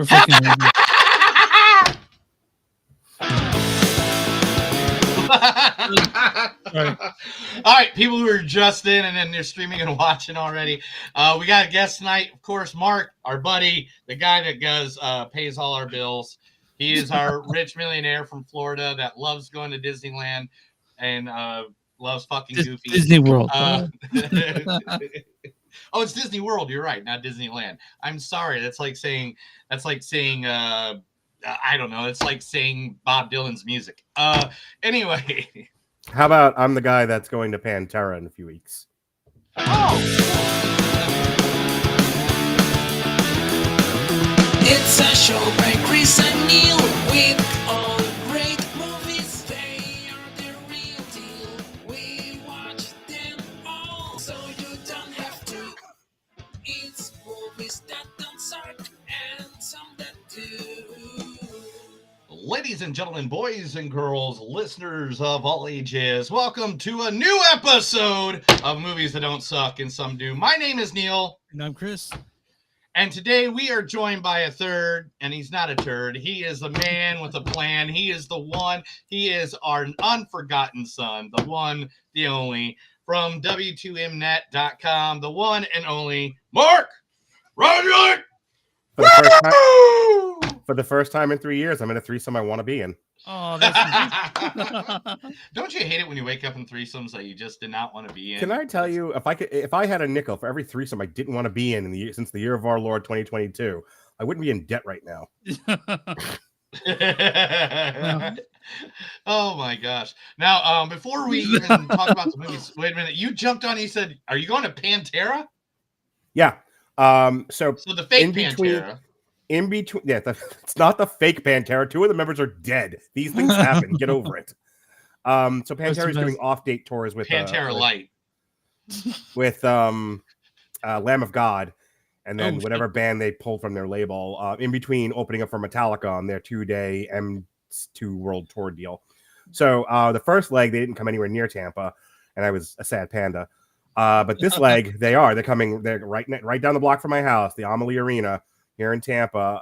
We're fucking. All right, people who are just in and then they're streaming and watching already. We got a guest tonight, of course, Mark, our buddy, the guy that goes pays all our bills. He is our rich millionaire from Florida that loves going to Disneyland and loves fucking Goofy. Disney World. Oh, it's Disney World. You're right, not Disneyland. I'm sorry. That's like saying I don't know. It's like saying Bob Dylan's music. Anyway. How about I'm the guy that's going to Pantera in a few weeks? Oh. It's a show by Chris and Neil with all great movies. They are the real deal. We watch them all, so you don't have to. It's movies that don't suck and some that do. Ladies and gentlemen, boys and girls, listeners of all ages, welcome to a new episode of Movies That Don't Suck and Some Do. My name is Neil. And I'm Chris. And today we are joined by a third, and he's not a turd. He is a man with a plan. He is the one. He is our unforgotten son, the one, the only, from W2Mnet.com, the one and only Mark Roderick. For the first time in 3 years, I'm in a threesome I want to be in. Oh, that's nice. Don't you hate it when you wake up in threesomes that you just did not want to be in? Can I tell you, if I had a nickel for every threesome I didn't want to be in since the year of our Lord 2022, I wouldn't be in debt right now. Oh my gosh! Now, before we even talk about the movies, wait a minute. You jumped on. You said, "Are you going to Pantera?" Yeah. So the fake Pantera. In between, yeah, it's not the fake Pantera. 2 of the members are dead. These things happen. Get over it. So Pantera is doing off-date tours with Pantera Light, with Lamb of God, and then whatever band they pulled from their label. In between opening up for Metallica on their 2-day M2 World Tour deal. So the first leg they didn't come anywhere near Tampa, and I was a sad panda. But this leg they're coming. They're right down the block from my house, the Amalie Arena here in Tampa,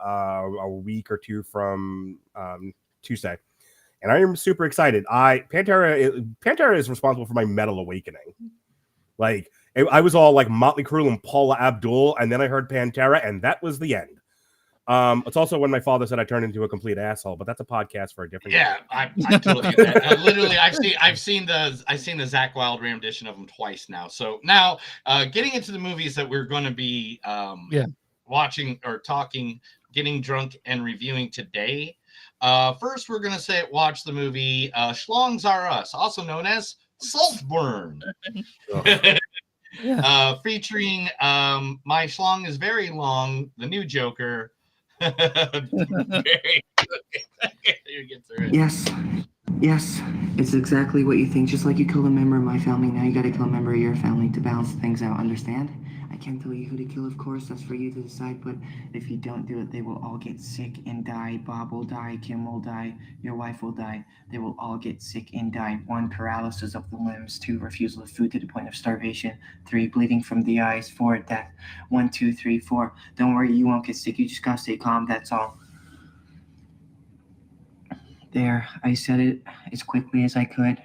a week or two from Tuesday, and I am super excited. Pantera is responsible for my metal awakening. Like I was all like Motley Crue and Paula Abdul, and then I heard Pantera, and that was the end. It's also when my father said I turned into a complete asshole, but that's a podcast for a different. Yeah, I totally get that. Literally, I've seen the Zach Wilde rendition of them twice now. So now, getting into the movies that we're going to be watching or talking, getting drunk and reviewing today. First, we're going to watch the movie Schlongs Are Us, also known as Saltburn. Featuring My Schlong is Very Long, the new Joker. Yes, it's exactly what you think. Just like you killed a member of my family, now you gotta kill a member of your family to balance things out, understand? I can't tell you who to kill, of course, that's for you to decide, but if you don't do it, they will all get sick and die. Bob will die, Kim will die, your wife will die. They will all get sick and die. 1, paralysis of the limbs. 2, refusal of food to the point of starvation. 3, bleeding from the eyes. 4, death. 1, 2, 3, 4. Don't worry, you won't get sick, you just gotta stay calm, that's all. There, I said it as quickly as I could.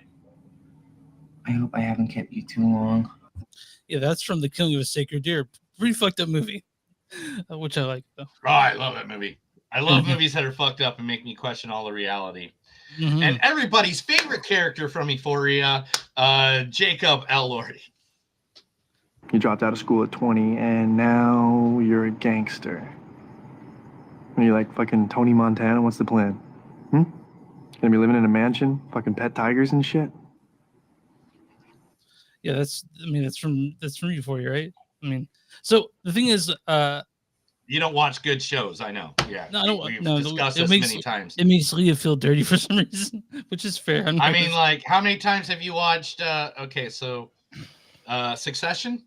I hope I haven't kept you too long. Yeah, that's from The Killing of a Sacred Deer. Pretty fucked up movie, which I like, though. Oh, I love that movie. I love movies that are fucked up and make me question all the reality. Mm-hmm. And everybody's favorite character from Euphoria, Jacob Elordi. You dropped out of school at 20, and now you're a gangster. Are you like fucking Tony Montana? What's the plan? Gonna be living in a mansion, fucking pet tigers and shit? Yeah, that's from Euphoria, right? I mean, so the thing is, you don't watch good shows, I know. Yeah, no, I don't. We've no, discussed this many times. It makes Leah feel dirty for some reason, which is fair. I mean, like, how many times have you watched? Succession.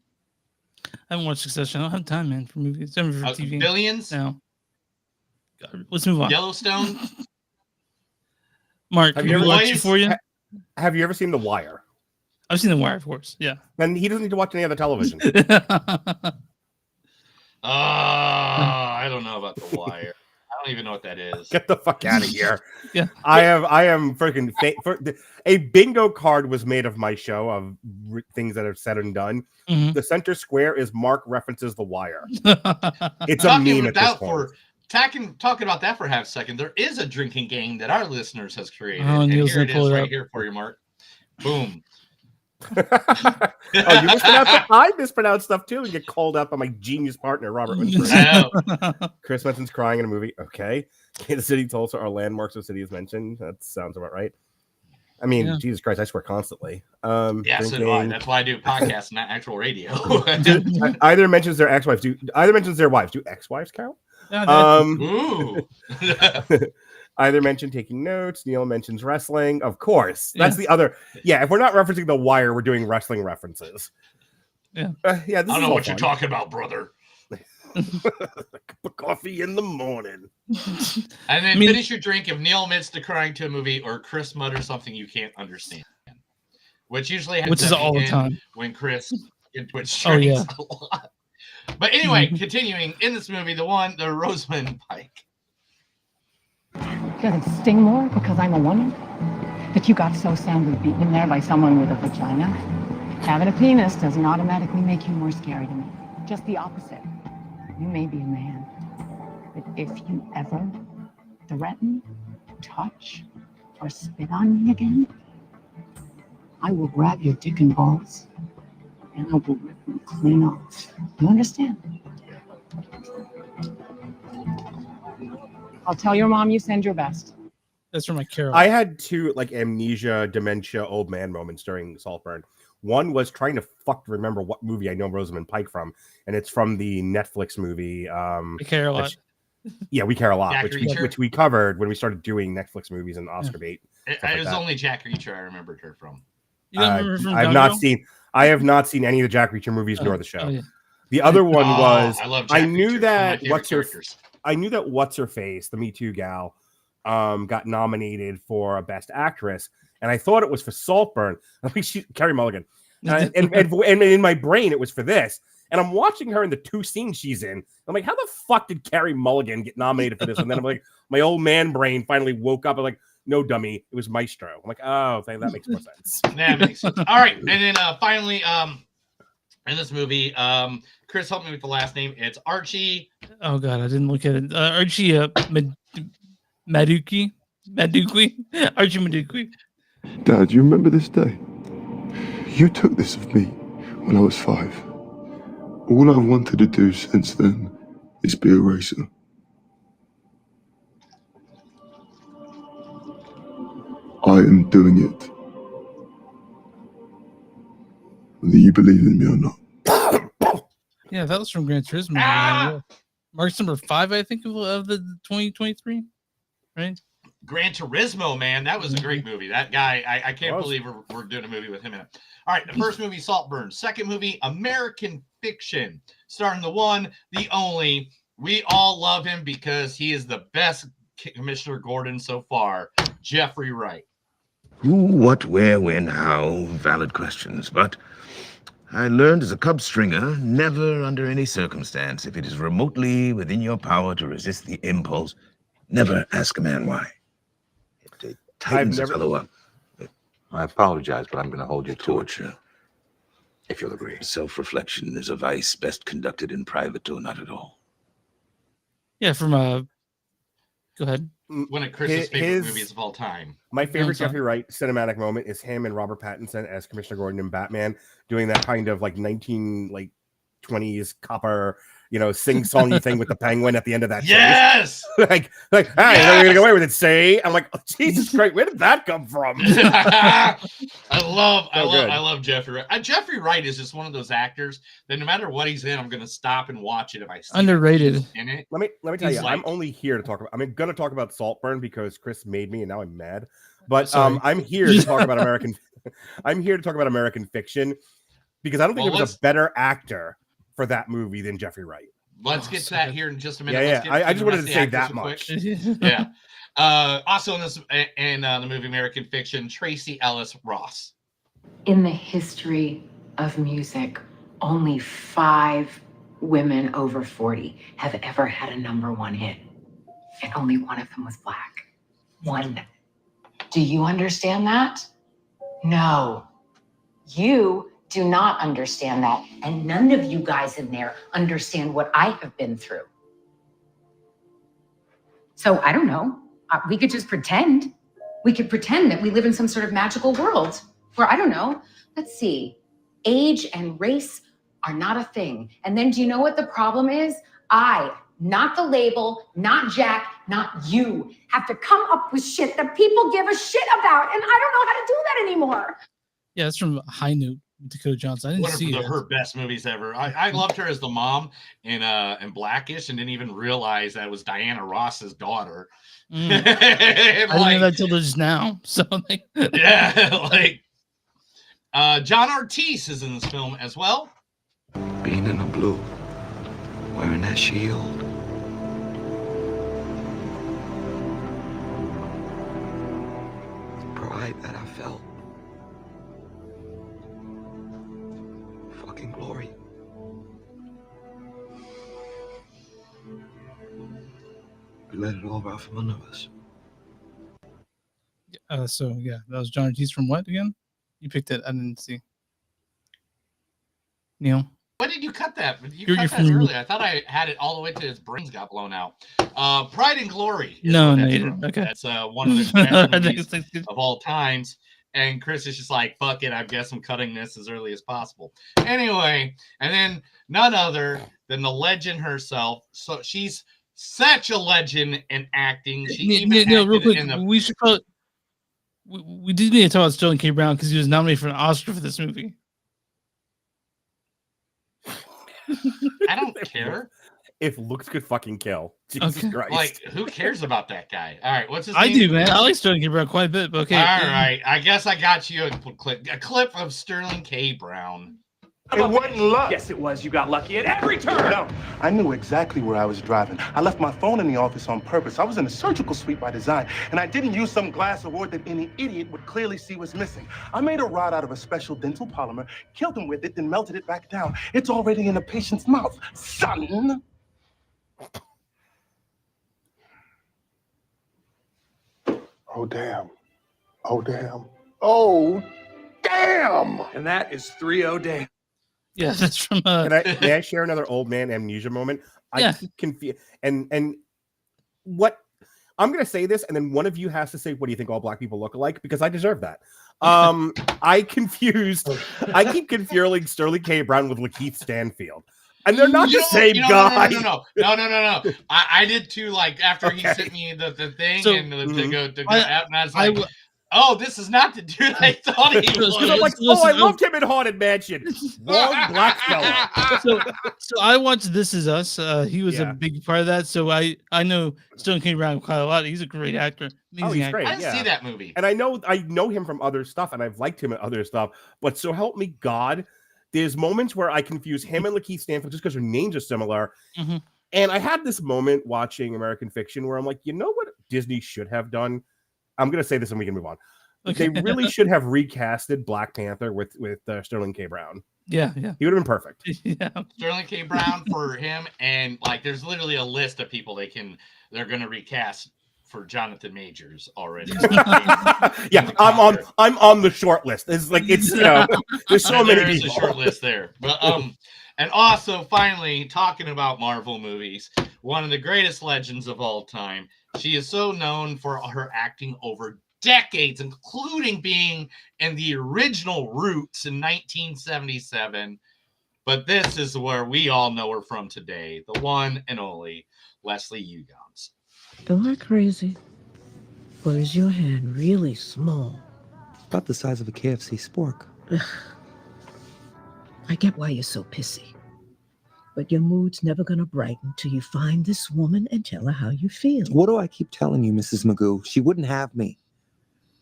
I haven't watched Succession. I don't have time, man, for movies. For TV. Billions. No. God, let's move on. Yellowstone. Mark, have you ever watched Euphoria? Have you ever seen The Wire? I've seen The Wire, of course. Yeah. Then he doesn't need to watch any other television. I don't know about The Wire. don't even know what that is. Get the fuck out of here. Yeah. I am freaking a bingo card was made of my show of things that are said and done. Mhm. The center square is Mark references The Wire. It's a Talking meme at this about point. talking about that for half a second, there is a drinking game that our listeners has created. Oh, and Neil's here it gonna pull is it right up. here for you, Mark. Boom. Oh, you mispronounce it? I mispronounce stuff too and get called out by my genius partner, Robert Winsberg. I know. Chris mentions crying in a movie. Okay. Kansas City, Tulsa are landmarks of cities mentioned. That sounds about right. I mean, Yeah. Jesus Christ, I swear constantly. Yeah, so do I. That's why I do podcasts, not actual radio. Either mentions their ex-wives. Either mentions their wives. Do ex-wives count? Ooh. Either mention taking notes. Neil mentions wrestling. Of course. That's the other. Yeah, if we're not referencing The Wire, we're doing wrestling references. Yeah. Yeah, I this don't is know all what fun. you're talking about, brother. Cup of coffee in the morning. And then finish your drink if Neil admits to crying to a movie or Chris mutters something you can't understand. Which usually happens is all the time. when Chris drinks Oh, yeah. a lot. But anyway, continuing in this movie, the Rosamund Pike. Does it sting more because I'm a woman? That you got so soundly beaten in there by someone with a vagina? Having a penis doesn't automatically make you more scary to me. Just the opposite. You may be a man, but if you ever threaten, touch, or spit on me again, I will grab your dick and balls and I will rip them clean off. You understand? I'll tell your mom you send your best. That's from my Carol. I had two like amnesia, dementia, old man moments during Saltburn. One was trying to remember what movie I know Rosamund Pike from, and it's from the Netflix movie. I care a lot. Yeah, We Care a Lot, Jack which we covered when we started doing Netflix movies and Oscar bait. It was only Jack Reacher I remembered her from. You don't remember from I have not seen any of the Jack Reacher movies nor the show. Oh, yeah. The other one was I love Jack I knew Reacher. that I knew that What's Her Face, the Me Too gal, got nominated for a Best Actress, and I thought it was for Saltburn. I think Carey Mulligan, and in my brain it was for this. And I'm watching her in the two scenes she's in. I'm like, how the fuck did Carey Mulligan get nominated for this? And then I'm like, my old man brain finally woke up. I'm like, no, dummy, it was Maestro. I'm like, oh, that makes more sense. That makes sense. All right, and then finally, in this movie, Chris, help me with the last name. It's Archie. Oh god, I didn't look at it. Archie Maduki. Archie Maduki. Dad, you remember this day? You took this of me when I was 5. All I've wanted to do since then is be a racer. I am doing it. Whether you believe in me or not. Yeah, that was from Gran Turismo. Mark's number 5, I think, of the 2023. Right? Gran Turismo, man, that was a great movie. That guy, I can't believe we're doing a movie with him in it. All right, the first movie, Saltburn. Second movie, American Fiction, starring the one, the only. We all love him because he is the best Commissioner Gordon so far, Jeffrey Wright. Who, what, where, when, how, valid questions. But I learned as a cub stringer, never under any circumstance, if it is remotely within your power to resist the impulse, never ask a man why. It tightens a fellow up. I apologize, but I'm going to hold you to Torture. if you'll agree. Self-reflection is a vice best conducted in private or not at all. Yeah, from go ahead. One of Chris's favorite movies of all time. My favorite Jeffrey Wright cinematic moment is him and Robert Pattinson as Commissioner Gordon in Batman doing that kind of like 1920s copper, sing-songy thing with the penguin at the end of that. Yes, like, hey, you're gonna get away with it. Say, I'm like, oh, Jesus Christ, where did that come from? I love Jeffrey Wright. Jeffrey Wright is just one of those actors that no matter what he's in, I'm gonna stop and watch it if I see underrated in it. Let me tell you, I'm only here to talk about. I'm gonna talk about Saltburn because Chris made me, and now I'm mad. But I'm here to talk about American. I'm here to talk about American Fiction because I don't think there was a better actor for that movie than Jeffrey Wright. Let's get to that here in just a minute. Yeah. I just wanted to say that much. Yeah. Also in this in the movie American Fiction, Tracy Ellis Ross. In the history of music, only 5 women over 40 have ever had a #1 hit. and only one of them was black. One. Do you understand that? No. You do not understand that. And none of you guys in there understand what I have been through. So I don't know. We could just pretend. We could pretend that we live in some sort of magical world where, I don't know, let's see, age and race are not a thing. And then do you know what the problem is? I, not the label, not Jack, not you, have to come up with shit that people give a shit about. And I don't know how to do that anymore. Yeah, that's from High Note, Dakota Johnson. I didn't see it. Her best movies ever. I loved her as the mom in Blackish, and didn't even realize that was Diana Ross's daughter. I didn't know that till just now. So yeah, John Ortiz is in this film as well. Being in the blue, wearing that shield. The pride that I felt. Fucking glory. We let it all out from under us. So yeah, that was John Ortiz from what again? You picked it. I didn't see. Neil. Why did you cut that? You cut that early. I thought I had it all the way to his brains got blown out. Pride and Glory. No, you didn't. Okay. That's one of the best movies of all times. And Chris is just like, fuck it. I guess I'm cutting this as early as possible. Anyway, and then none other than the legend herself. So she's such a legend in acting. She even real quick, we should probably we did need to talk about Sterling K. Brown because he was nominated for an Oscar for this movie. I don't care. If looks could fucking kill. Jesus Christ. Like, who cares about that guy? All right, what's his name? I do, man. I like Sterling K. Brown quite a bit. But okay. All right. I guess I got you a clip of Sterling K. Brown. It wasn't luck. Yes, it was. You got lucky at every turn. No, I knew exactly where I was driving. I left my phone in the office on purpose. I was in a surgical suite by design, and I didn't use some glass award that any idiot would clearly see was missing. I made a rod out of a special dental polymer, killed him with it, then melted it back down. It's already in the patient's mouth, son. Oh, damn. Oh, damn. Oh, damn. And that is 3-0 damn. Yeah, that's from. May I share another old man amnesia moment? I keep confused. And what I'm going to say this, and then one of you has to say, what do you think all black people look alike? Because I deserve that. I keep confusing Sterling K. Brown with Lakeith Stanfield. And they're not the same guy. No. I did too. Like after he sent me the thing to go out, and I was like, oh, this is not the dude I thought he was. I'm like, I loved him in Haunted Mansion. Wrong black fella. So I watched This Is Us. He was a big part of that. So I know Sterling K. Brown quite a lot. He's a great actor. Amazing he's great. I didn't see that movie. And I know him from other stuff, and I've liked him in other stuff. But so help me God, there's moments where I confuse him and Lakeith Stanfield just because their names are similar. Mm-hmm. And I had this moment watching American Fiction where I'm like, you know what Disney should have done? I'm going to say this and we can move on. Okay. They really should have recasted Black Panther with Sterling K. Brown. Yeah. He would have been perfect. Yeah. Sterling K. Brown for him, and like there's literally a list of people they're going to recast for Jonathan Majors already. Yeah, I'm on the short list. It's like there's so many people. There's a short list there. But and also finally talking about Marvel movies, one of the greatest legends of all time. She is so known for her acting over decades, including being in the original Roots in 1977. But this is where we all know her from today, the one and only Leslie Uggams. Don't act crazy. Or is your hand really small? About the size of a KFC spork. I get why you're so pissy. But your mood's never gonna brighten till you find this woman and tell her how you feel. What do I keep telling you, Mrs. Magoo? She wouldn't have me.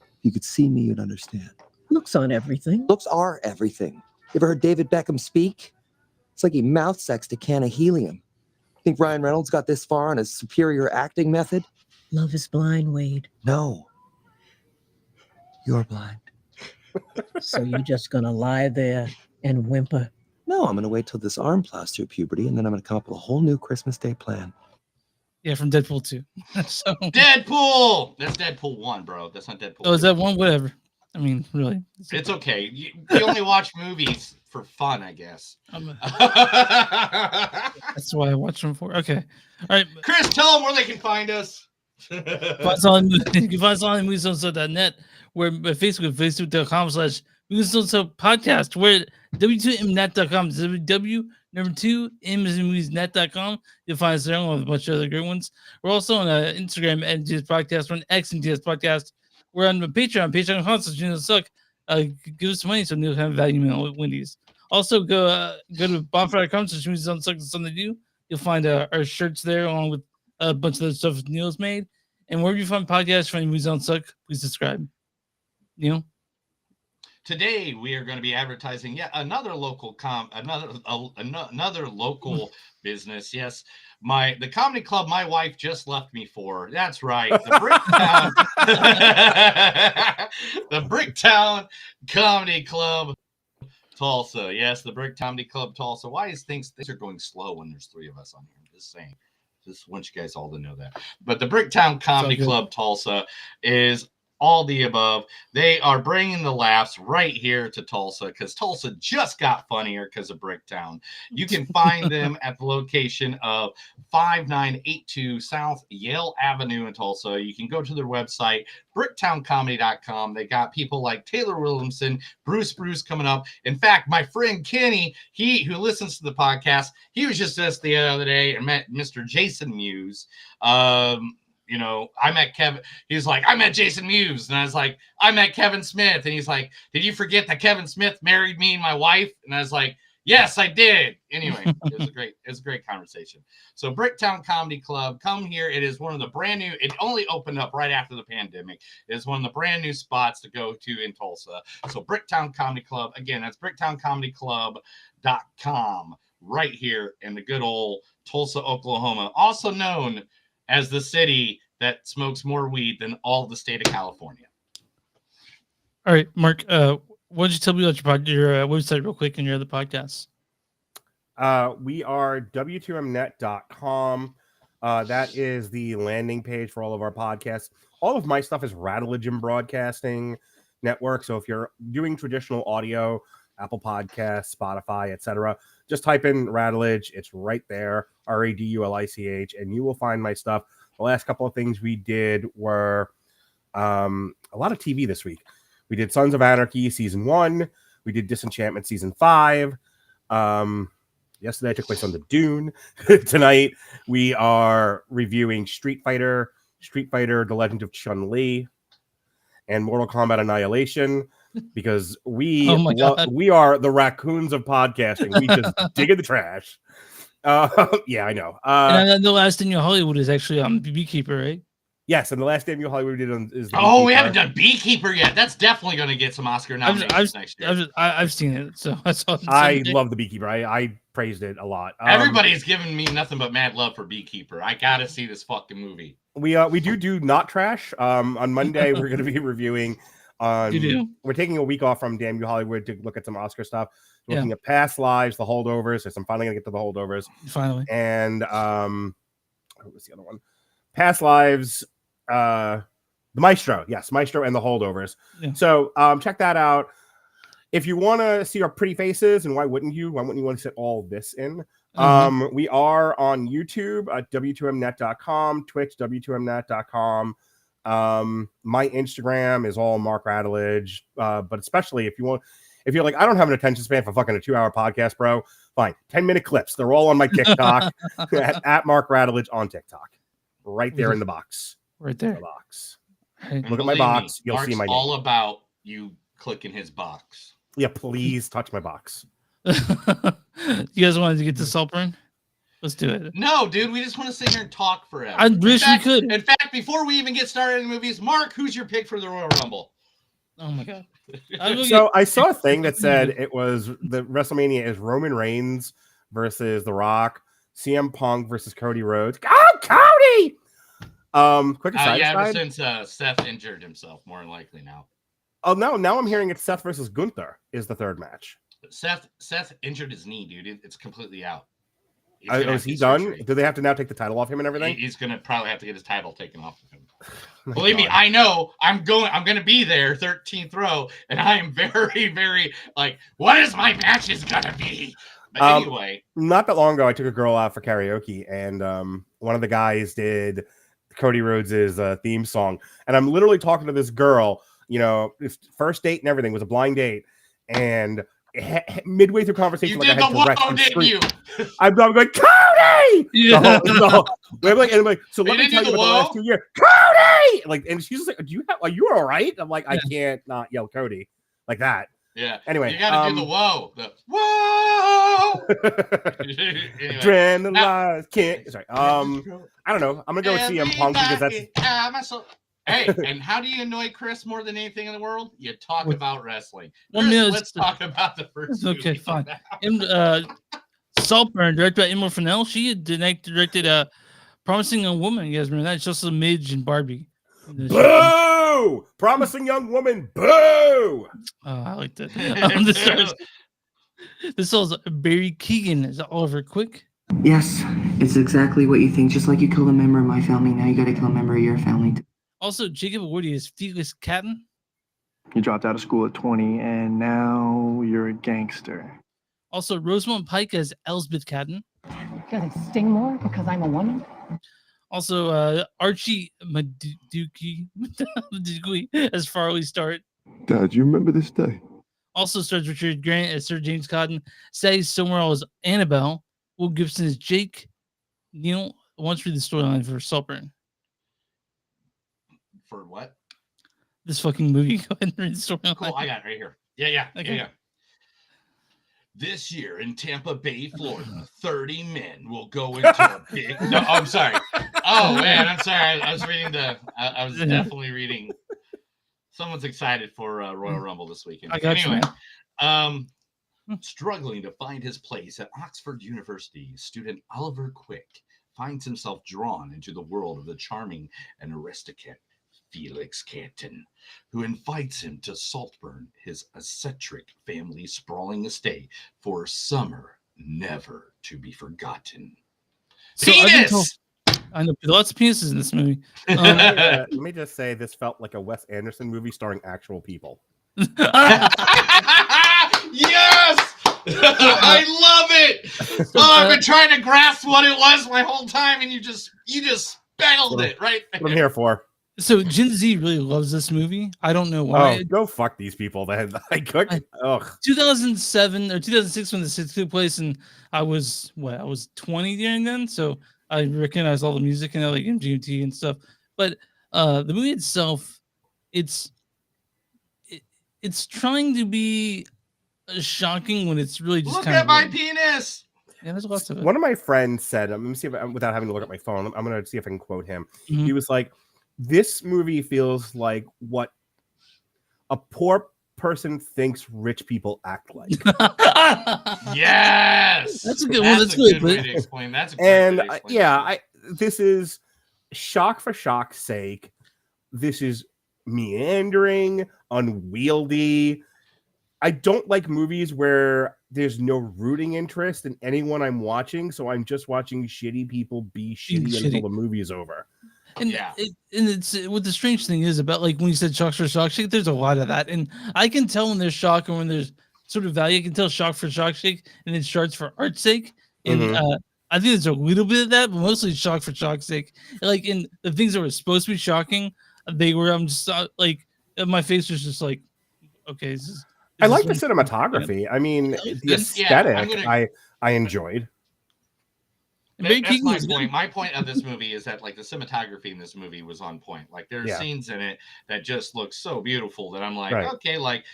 If you could see me, you'd understand. Looks on everything. Looks are everything. You ever heard David Beckham speak? It's like he mouth sexed a can of helium. Think Ryan Reynolds got this far on his superior acting method? Love is blind, Wade. No. You're blind. So you're just gonna lie there and whimper? No, I'm gonna wait till this arm plows through puberty, and then I'm gonna come up with a whole new Christmas Day plan. Yeah, from Deadpool 2. So Deadpool. That's Deadpool 1, bro. That's not Deadpool. Oh, is that one? Whatever. I mean, really. It's okay. You only watch movies for fun, I guess. That's why I watch them for. Okay. All right. Chris, tell them where they can find us. You can find us on moviesonso.net, where Facebook, facebook.com/moviesonso podcast, where w2mnet.com, www.2mmoviesnet.com. You'll find us there along with a bunch of other great ones. We're also on Instagram at NTS Podcast, we're on X NTS Podcast. We're on Patreon, patreon.com/suck. Give us money so Neil can have value meal with Wendy's. Also, go to bonfire.com/moviesonsuck. Something to do. You'll find our shirts there along with a bunch of other stuff Neil's made. And wherever you find podcasts from Movies Don't Suck, please subscribe. Neil? Today we are going to be advertising yet another local another local business. Yes, the comedy club my wife just left me for. That's right, the Bricktown, the Bricktown Comedy Club Tulsa. Yes, the Brick Comedy Club Tulsa. Why is things are going slow when there's three of us on here? I'm just saying. Just want you guys all to know that. But the Bricktown Comedy Club Tulsa is all the above. They are bringing the laughs right here to Tulsa because Tulsa just got funnier because of Bricktown. You can find them at the location of 5982 South Yale Avenue in Tulsa. You can go to their website, bricktowncomedy.com. They got people like Taylor Williamson, Bruce coming up. In fact, my friend Kenny, who listens to the podcast, he was just us the other day and met Mr. Jason Mewes. You know, I met Kevin. He's like, I met Jason Mewes. And I was like, I met Kevin Smith. And he's like, did you forget that Kevin Smith married me and my wife? And I was like, yes, I did. Anyway, it was a great conversation. So Bricktown Comedy Club, come here. It is one of the brand new, it only opened up right after the pandemic. It is one of the brand new spots to go to in Tulsa. So Bricktown Comedy Club, again, that's bricktowncomedyclub.com right here in the good old Tulsa, Oklahoma, also known as the city that smokes more weed than all of the state of California. All right, Mark, why don't you tell me about your website real quick and your other podcasts? We are w2mnet.com. That is the landing page for all of our podcasts. All of my stuff is Rattledge and Broadcasting Network. So if you're doing traditional audio, Apple Podcasts, Spotify, etc., just type in Rattledge. It's right there, RADULICH, and you will find my stuff. The last couple of things we did were a lot of TV this week. We did Sons of Anarchy Season 1. We did Disenchantment Season 5. Yesterday I took my son to Dune. Tonight we are reviewing Street Fighter, The Legend of Chun-Li, and Mortal Kombat Annihilation. Because we are the raccoons of podcasting. We just dig in the trash. Yeah, I know. And then the last thing in Hollywood is actually Beekeeper, right? Yes, and the last Damn You Hollywood we did is we haven't done Beekeeper yet. That's definitely going to get some Oscar nominations next year. I've seen it, so that's all. I love the Beekeeper. I praised it a lot. Everybody's giving me nothing but mad love for Beekeeper. I gotta see this fucking movie. We do not trash. On Monday we're going to be reviewing. We're taking a week off from Damn You Hollywood to look at some Oscar stuff. Looking at Past Lives, The Holdovers. So I'm finally gonna get to The Holdovers. Finally. And what was the other one? Past Lives, The Maestro. Yes, Maestro and The Holdovers. Yeah. So check that out. If you want to see our pretty faces, and why wouldn't you? Why wouldn't you want to sit all this in? We are on YouTube at w2mnet.com, Twitch, w2mnet.com. My Instagram is all Mark Rattledge, but especially if you're like, I don't have an attention span for fucking a 2-hour podcast, bro. Fine. 10-minute clips. They're all on my TikTok at Mark Rattledge on TikTok. Right there in the box. Right there. The box. Right. Look at my box. You'll Mark's see my name. all about you clicking his box. Yeah, please touch my box. You guys wanted to get to Saltburn? Let's do it. No, dude, we just want to sit here and talk forever. I wish we could. In fact, before we even get started in the movies, Mark, who's your pick for the Royal Rumble? Oh my god. So I saw a thing that said it was the WrestleMania is Roman Reigns versus The Rock, CM Punk versus Cody Rhodes. Oh, Cody! Quick aside. Ever since Seth injured himself, more than likely now. Oh no, now I'm hearing it's Seth versus Gunther is the third match. Seth injured his knee, dude. It's completely out. Is he done? Do they have to now take the title off him and everything? He's gonna probably have to get his title taken off of him. Oh Believe me, I know. I'm gonna be there, 13th row, and I am very, very like, what is my match is gonna be? But anyway, not that long ago, I took a girl out for karaoke, and one of the guys did Cody Rhodes' theme song, and I'm literally talking to this girl. You know, first date and everything was a blind date, and midway through conversation, you did the whoa, didn't you? I'm going, Cody! Yeah. I'm like, so let me tell you about the last 2 years. Cody! Like, and she's just like, are you all right? I'm like, I can't not yell Cody like that. Yeah. Anyway, you gotta do the whoa. The whoa. Anyway. Adrenalized can't. Sorry. I don't know. I'm gonna go with CM Punk because that's. Hey, and how do you annoy Chris more than anything in the world? You talk about wrestling. Let's talk about the first. Okay, fine. Saltburn, directed by Emma Fennell, she directed Promising Young Woman. You guys remember that? It's just a Midge and Barbie. Boo! Promising Young Woman. Boo! Oh, I like that. This was Barry Keoghan as Oliver Quick. Yes, it's exactly what you think. Just like you killed a member of my family, now you gotta kill a member of your family. Also, Jacob Elordi is Felix Catton. You dropped out of school at 20, and now you're a gangster. Also, Rosamund Pike as Elsbeth Catton. Does it sting more because I'm a woman? Also, Archie Maduki as Farley Start. Dad, you remember this day? Also stars Richard Grant as Sir James Cotton. Sally Stonewall as Annabelle. Will Gibson as Jake. Neil wants to read the storyline for Saltburn. For what? This fucking movie. Go ahead and read the storyline. Cool, I got it right here. Yeah. Okay. Yeah. This year in Tampa Bay, Florida, 30 men will go into a big. No, I'm sorry. Oh man, I'm sorry. I was reading I was definitely reading. Someone's excited for Royal Rumble this weekend. I got you. Struggling to find his place at Oxford University, student Oliver Quick finds himself drawn into the world of the charming and aristocrat Felix Catton, who invites him to Saltburn, his eccentric family sprawling estate, for a summer never to be forgotten. So Penis! I know lots of penises in this movie. Let me just say, this felt like a Wes Anderson movie starring actual people. Yes! I love it. I've been trying to grasp what it was my whole time, and you just spelled it right there. What I'm here for. So Gen Z really loves this movie. I don't know why. Oh, go fuck these people. That I could. 2007 or 2006 when this took place, and I was 20 during then, so I recognized all the music and like MGMT and stuff. But the movie itself, it's trying to be shocking when it's really just look kind at of my penis. Yeah, there's lots of it. One of my friends said, let me see if without having to look at my phone, I'm going to see if I can quote him. Mm-hmm. He was like, this movie feels like what a poor person thinks rich people act like. Yes, that's a good one. That's a good way to explain. That's a great way to explain. This is shock for shock's sake. This is meandering, unwieldy. I don't like movies where there's no rooting interest in anyone I'm watching, so I'm just watching shitty people be shitty until the movie is over. And it's what the strange thing is about, like when you said shock for shock shake, there's a lot of that, and I can tell when there's shock and when there's sort of value. I can tell shock for shock shake, and then starts for art's sake, and I think there's a little bit of that, but mostly shock for shock's sake. Like in the things that were supposed to be shocking, they were. I'm just like my face was just like, okay. I like the cinematography. I mean, the aesthetic. I enjoyed. That's my point. My point of this movie is that like the cinematography in this movie was on point. Like there are scenes in it that just look so beautiful that I'm like, okay, like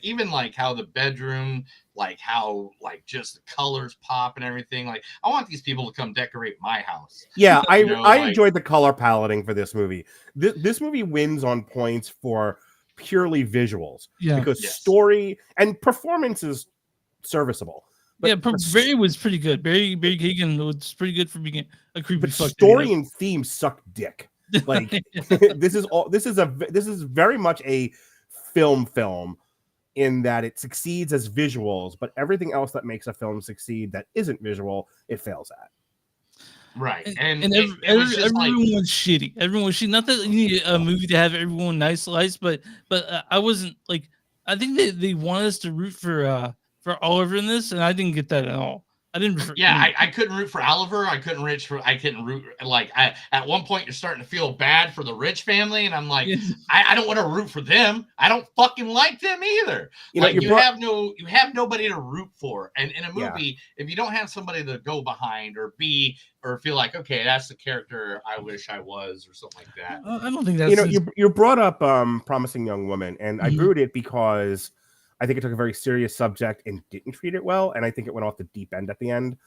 even like how the bedroom, like how like just the colors pop and everything. Like I want these people to come decorate my house. Yeah, I enjoyed the color paletting for this movie. This movie wins on points for purely visuals because story and performance is serviceable. But Barry was pretty good. Barry Keoghan was pretty good for being a creepy. But story and theme suck dick. Like this is very much a film, in that it succeeds as visuals, but everything else that makes a film succeed that isn't visual, it fails at. Right. And it was just everyone's shitty. Everyone's shitty. Not that you need a movie to have everyone nice, but I wasn't like, I think they want us to root for Oliver in this, and I didn't get that at all. I didn't. I couldn't root for Oliver. I couldn't root like at one point you're starting to feel bad for the Rich family, and I'm like, I don't want to root for them. I don't fucking like them either. You have nobody to root for. And in a movie, if you don't have somebody to go behind or feel like, okay, that's the character I wish I was, or something like that. I don't think that's you brought up Promising Young Woman, and I booed it because I think it took a very serious subject and didn't treat it well, and I think it went off the deep end at the end.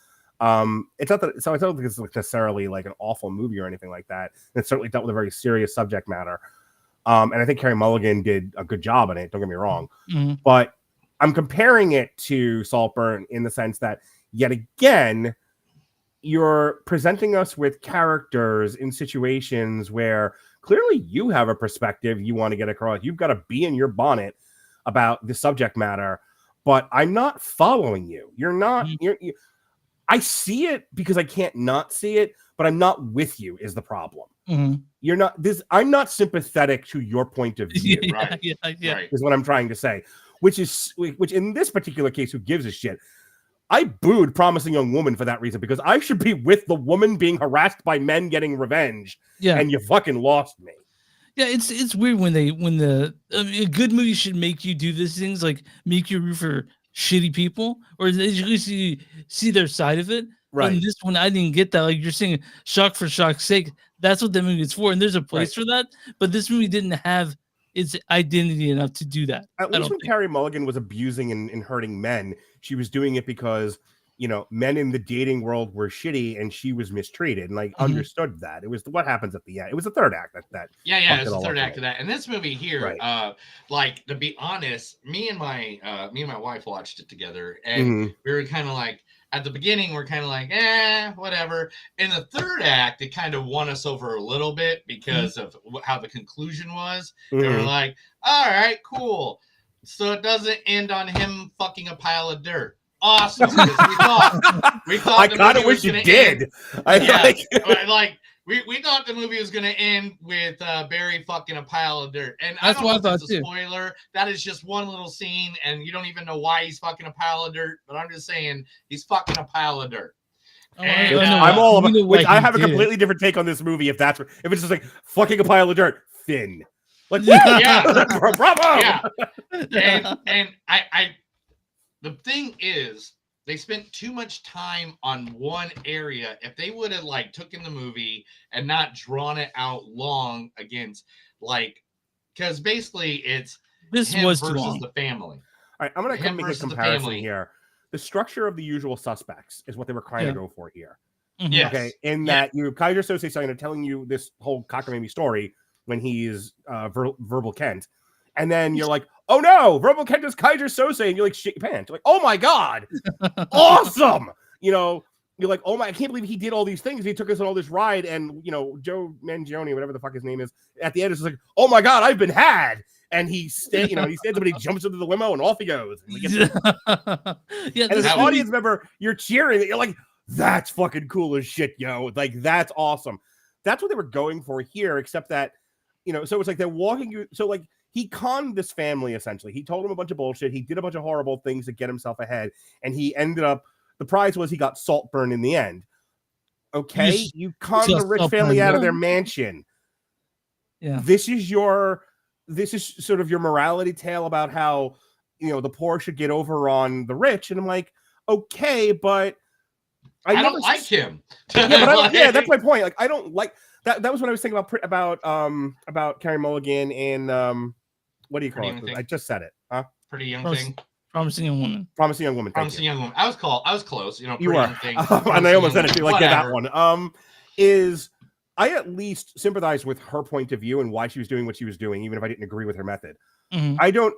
It's not that, so I don't think it's necessarily like an awful movie or anything like that. It certainly dealt with a very serious subject matter, and I think Carey Mulligan did a good job in it. Don't get me wrong, but I'm comparing it to Saltburn in the sense that yet again, you're presenting us with characters in situations where clearly you have a perspective you want to get across. You've got to be in your bonnet about the subject matter, but I'm not following you. You're not. I see it because I can't not see it, but I'm not with you. Is the problem? You're not this. I'm not sympathetic to your point of view. Right. Is what I'm trying to say. Which in this particular case, who gives a shit? I booed Promising Young Woman for that reason, because I should be with the woman being harassed by men getting revenge. And you fucking lost me. Yeah, it's weird when a good movie should make you do these things, like make you root for shitty people, or at least you see their side of it. Right. And this one, I didn't get that. Like you're saying, shock for shock's sake. That's what the movie is for, and there's a place for that. But this movie didn't have its identity enough to do that. At least when Carey Mulligan was abusing and hurting men, she was doing it because, you know, men in the dating world were shitty and she was mistreated, and like understood that. It was what happens at the end. It was the third act that it's the third act of that. And this movie here, like, to be honest, me and my wife watched it together, and we were kind of like, at the beginning we're kind of like, whatever. In the third act, it kind of won us over a little bit because of how the conclusion was. And we're like, all right, cool. So it doesn't end on him fucking a pile of dirt. Awesome. We thought I kind of wish you did. We thought the movie was going to end with Barry fucking a pile of dirt. And that's I don't what know I thought if it's a too. spoiler. That is just one little scene, and you don't even know why he's fucking a pile of dirt. But I'm just saying he's fucking a pile of dirt. And, I'm all about. Which I have a completely different take on this movie. If it's just like fucking a pile of dirt, Finn. Like, bravo. Yeah. And I the thing is, they spent too much time on one area. If they would have like taken the movie and not drawn it out long against, like, because basically it's him versus the family. All right, I'm going to make a comparison here. The structure of The Usual Suspects is what they were trying to go for here. Yes. Okay, in that you Kaiser Sose telling you this whole cockamamie story when he's Verbal Kent, and then you're like, oh no, Verbal Kent is Kaiser Sose, and you're like, shit your pants. You're like, oh my god, awesome. You know, you're like, oh my, I can't believe he did all these things. He took us on all this ride, and you know, Joe Mangione, whatever the fuck his name is, at the end is like, oh my god, I've been had. And he stands up and he jumps into the limo and off he goes. And, and as an audience member, you're cheering. You're like, that's fucking cool as shit, yo. Like, that's awesome. That's what they were going for here, except that, you know, so it's like they're walking you. So, like, he conned this family, essentially. He told them a bunch of bullshit. He did a bunch of horrible things to get himself ahead. And he ended up, the prize was he got Saltburn in the end. Okay? You conned the rich family out of their mansion. Yeah. This is sort of your morality tale about how, you know, the poor should get over on the rich. And I'm like, okay, but I don't like him. Yeah, that's my point. Like, I don't like that. That was what I was thinking about Carey Mulligan and what do you call it? I just said it. Huh? Pretty Young Thing. Promising Young Woman. Promising Young Woman. Promising Young Woman. I was close. You know, you were. And I almost said it too. Like, yeah, that one. I at least sympathize with her point of view and why she was doing what she was doing, even if I didn't agree with her method. I don't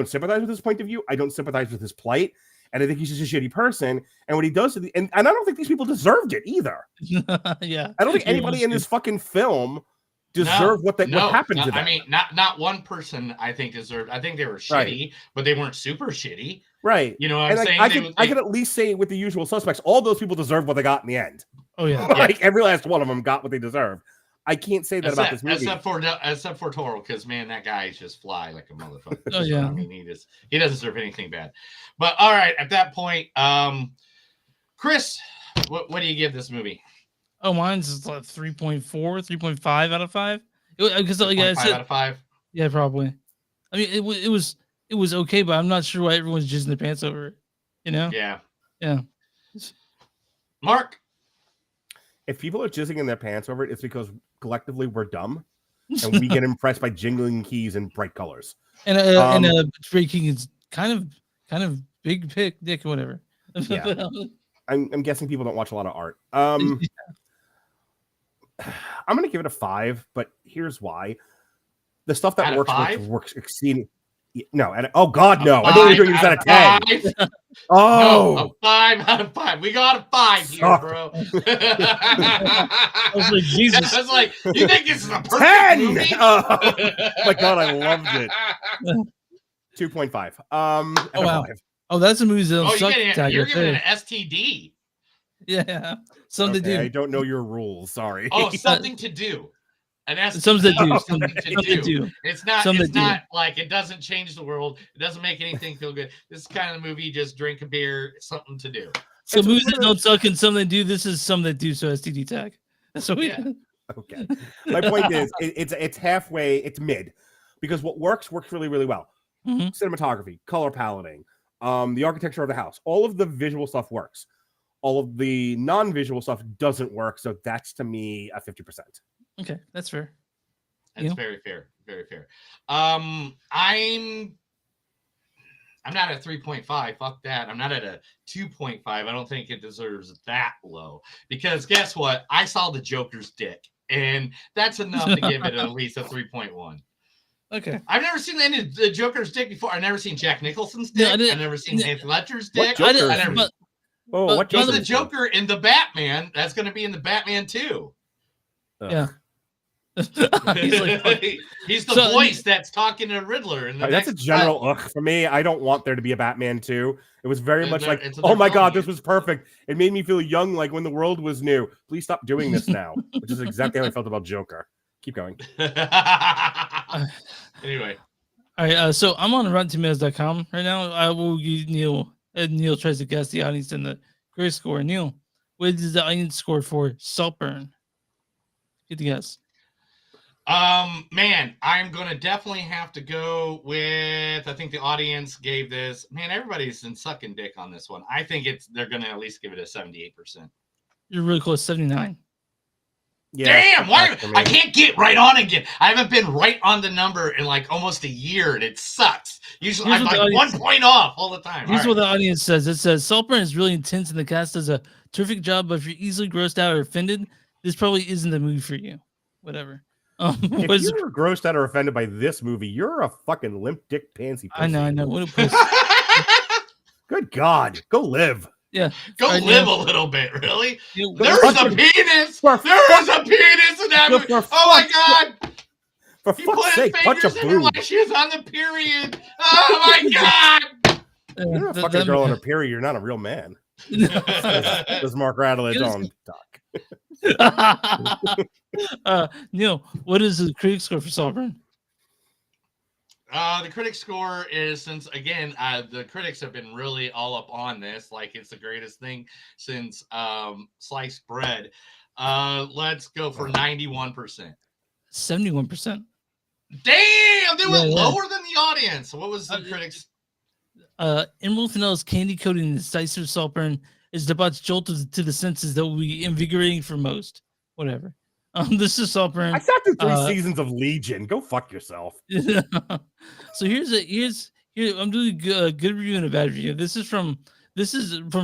sympathize with his point of view. I don't sympathize with his plight. And I think he's just a shitty person. And what he does, and I don't think these people deserved it either. Yeah. I don't think anybody in this fucking film deserve what happened to them. I mean, not one person I think deserved. I think they were shitty, but they weren't super shitty. Right. You know what I'm saying? I could at least say with the usual suspects, all those people deserve what they got in the end. Oh yeah. Like every last one of them got what they deserved. I can't say that about this movie. Except for Toro, because man, that guy is just fly like a motherfucker. Oh yeah. I mean, he doesn't deserve anything bad. But all right, at that point, Chris, what do you give this movie? Oh, mine's like 3.4, 3.5 out of 5. Because like I said, out of 5. Yeah, probably. I mean, it was okay, but I'm not sure why everyone's jizzing their pants over it. You know? Yeah. Yeah. Mark, if people are jizzing in their pants over it, it's because collectively we're dumb, and we get impressed by jingling keys and bright colors. And Drake King is kind of big pick dick or whatever. Yeah. I'm guessing people don't watch a lot of art. I'm gonna give it a 5, but here's why. The stuff that works exceeding. No, oh God, no! I know you're doing this out of 10. Oh, no, a 5 out of 5. We got a 5 here, bro. I was like, Jesus. I was like, you think this is a perfect 10? movie? Oh my God, I loved it. 2.5. Oh wow. 5. Oh, that's a movie that suck. You're giving it an STD. Yeah, something to do. I don't know your rules. Sorry. Oh, something to do. And that's something to do. Something to do. It's not like it doesn't change the world. It doesn't make anything feel good. This is kind of the movie. Just drink a beer. Something to do. So movies that don't suck and something to do. This is something to do. So STD tag. That's what we. Yeah. Okay. My point is, it's halfway. It's mid, because what works really really well. Mm-hmm. Cinematography, color paletting, the architecture of the house, all of the visual stuff works. All of the non-visual stuff doesn't work. So that's to me a 50%. Okay, that's fair. That's very fair. Very fair. I'm not at 3.5. Fuck that. I'm not at a 2.5. I don't think it deserves that low. Because guess what? I saw the Joker's dick. And that's enough to give it at least a 3.1. Okay. I've never seen any of the Joker's dick before. I've never seen Jack Nicholson's dick. I've never seen Heath Ledger's dick. What He's the Joker in the Batman. That's going to be in the Batman 2. Yeah. He's the voice that's talking to Riddler. That's a general for me. I don't want there to be a Batman 2. It was very much like, oh my God, this was perfect. It made me feel young, like when the world was new. Please stop doing this now, which is exactly how I felt about Joker. Keep going. Anyway. All right. So I'm on RottenTomatoes.com right now. I will give Neil. Neil tries to guess the audience in the grade score. Neil, what is the audience score for Saltburn? Get the guess. Man, I'm gonna definitely have to go with. I think the audience gave this. Man, everybody's in sucking dick on this one. I think they're gonna at least give it a 78%. You're really close, 79. Yeah, damn, why I can't get right on again. I haven't been right on the number in like almost a year, and it sucks. Usually I'm like 1 point off all the time. Here's what the audience says. It says Saltburn is really intense and the cast does a terrific job, but if you're easily grossed out or offended, this probably isn't the movie for you. Whatever. If you're grossed out or offended by this movie, you're a fucking limp dick pansy pussy. I know. What a pussy. Good God. Go live. Yeah. Go live a little bit, really? There's a penis! There's a penis in that movie! Oh my God! For fuck's sake, punch a boob. Like she's on the period! Oh my God! You're not fucking a girl on her period. You're not a real man. Does Mark Radulich on talk? Neil, what is the critic score for Saltburn? The critic score is, since again the critics have been really all up on this, like it's the greatest thing since sliced bread. Let's go for 91%. 71%. Damn, they went lower than the audience. What was the critics? Emerald Fennell's candy coated and decisive Saltburn is debauched jolt to the senses that will be invigorating for most. Whatever. This is Saltburn. I sat through 3 seasons of Legion. Go fuck yourself. So here I'm doing a good review and a bad review. This is from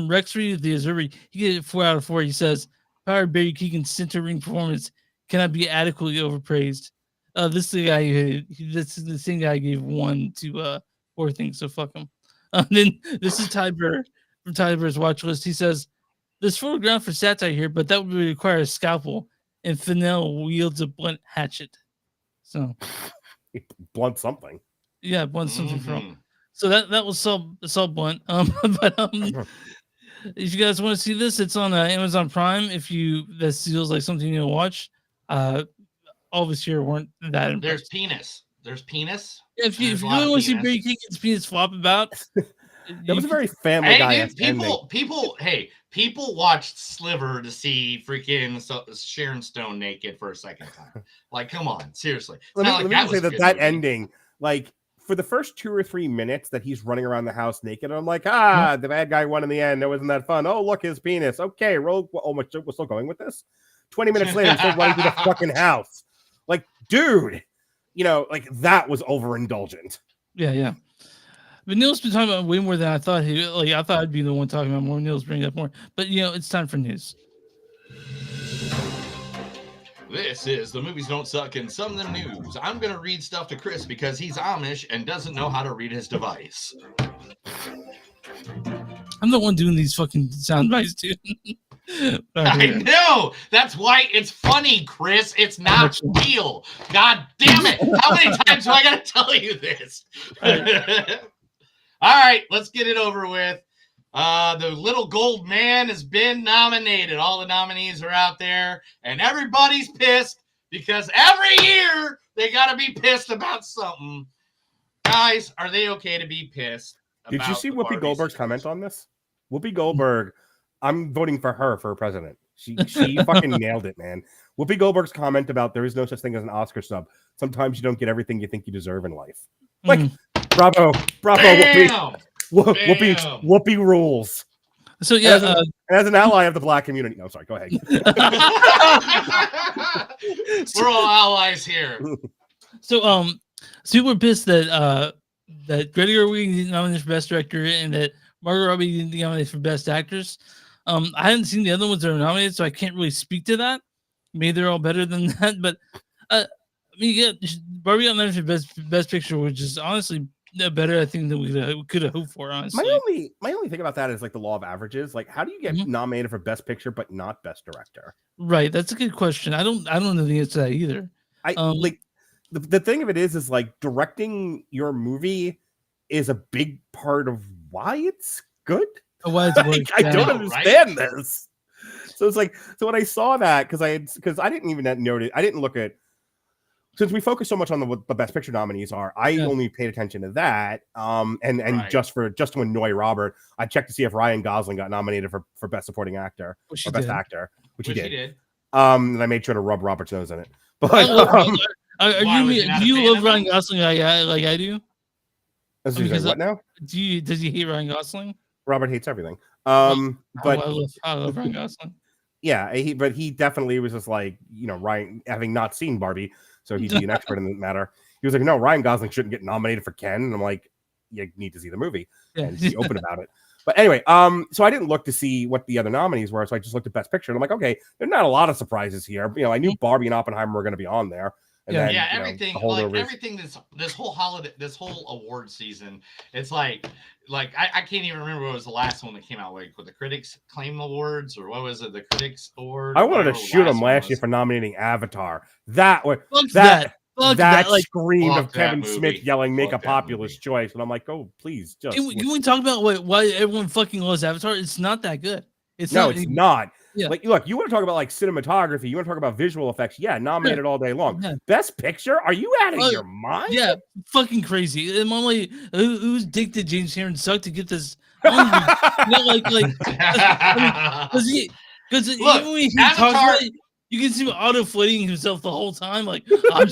Rex Reed of the Observer. He gave it 4 out of 4. He says Power Barry Keegan's center ring performance cannot be adequately overpraised. This is the guy this is the same guy gave 1 to 4 things. So fuck him. Then this is Ty Burr from Ty Burr's watch list. He says there's photograph for satire here, but that would require a scalpel. and Fennell wields a blunt hatchet. So blunt something. Yeah, blunt something from. So that was Saul Blunt. But if you guys want to see this, it's on Amazon Prime. If that feels like something you watch, all of us here weren't that impressed. There's penis. There's penis. If you really want to see Barry Keoghan's penis flop about, that was a very Family Guy. People watched Sliver to see freaking Sharon Stone naked for a second time. Like, come on, seriously. Let me say that ending, like, for the first 2 or 3 minutes that he's running around the house naked, I'm like, the bad guy won in the end. That wasn't that fun. Oh, look, his penis. Okay, roll. Oh, we're still going with this. 20 minutes later, he's still running through the fucking house. Like, dude, like that was overindulgent. Yeah. But Neil's been talking about way more than I thought he. Like, I thought I'd be the one talking about more. Neil's bringing up more. But it's time for news. This is the Movies Don't Suck and Some of Them News. I'm going to read stuff to Chris because he's Amish and doesn't know how to read his device. I'm the one doing these fucking sound bites, dude. I know. That's why it's funny, Chris. It's not real. God damn it. How many times do I got to tell you this? All right, let's get it over with. The Little Gold Man has been nominated. All the nominees are out there, and everybody's pissed because every year they got to be pissed about something. Guys, are they okay to be pissed? Did you see Whoopi Goldberg's comment on this? Whoopi Goldberg, I'm voting for her for president. She fucking nailed it, man. Whoopi Goldberg's comment about there is no such thing as an Oscar snub. Sometimes you don't get everything you think you deserve in life. Like, bravo, Damn. Whoopi rules. So yeah, as an ally of the Black community. No, sorry, go ahead. We're all allies here. So super pissed that Greta Gerwig didn't nominate for Best Director and that Margot Robbie didn't get nominated for Best Actress. I hadn't seen the other ones that are nominated, so I can't really speak to that. Maybe they're all better than that, but Barbie got nominated for Best Picture, which is honestly better, I think, than we could have hoped for. Honestly, my only thing about that is like the law of averages. Like, how do you get nominated for Best Picture but not Best Director? Right, that's a good question. I don't know the answer to that either. The thing of it is like directing your movie is a big part of why it's good. Why it's I don't understand this. So it's like, when I saw that, because I didn't even notice, I didn't look at, since we focus so much on what the Best Picture nominees are, I only paid attention to that. Just to annoy Robert, I checked to see if Ryan Gosling got nominated for Best Supporting Actor or Best Actor, which he did. And I made sure to rub Robert's nose in it. But do you love Ryan Gosling like I do? What now? Does he hate Ryan Gosling? Robert hates everything. I love Ryan Gosling. Yeah, he definitely was just like, Ryan, having not seen Barbie, so he'd be an expert in the matter. He was like, no, Ryan Gosling shouldn't get nominated for Ken. And I'm like, you need to see the movie and be open about it. But anyway, so I didn't look to see what the other nominees were, so I just looked at Best Picture. And I'm like, okay, there's not a lot of surprises here. I knew Barbie and Oppenheimer were going to be on there. And everything, everything this whole award season, it's like I can't even remember what was the last one that came out. Like, with the Critics Claim Awards, or what was it? The Critics Award. I wanted to shoot him last year for nominating Avatar. That screamed of Kevin Smith yelling, "Make a populist choice," and I'm like, "Oh, please, just." Can we talk about why everyone fucking loves Avatar? It's not that good. It's not. Yeah. Like, look, you want to talk about like cinematography, you want to talk about visual effects, nominated all day long. Yeah. Best Picture? Are you out of your mind? Yeah, fucking crazy. And I'm like, whose dick did James Cameron suck to get this? Because even when he talks about it, you can see him auto-flating himself the whole time, like, I'm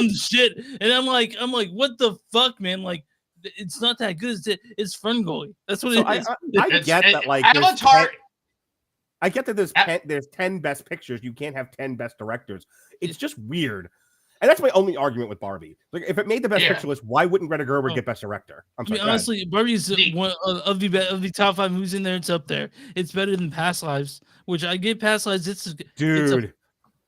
the shit. And I'm like, what the fuck, man? Like, it's not that good. It's fun goalie. That's what it is. I get that, like, Avatar. I get that there's 10 Best Pictures. You can't have 10 Best Directors. It's just weird. And that's my only argument with Barbie. Like, if it made the Best Picture list, why wouldn't Greta Gerwig get Best Director? I'm sorry, honestly, Barbie's one of the top 5 movies in there. It's up there. It's better than Past Lives, which I give Past Lives.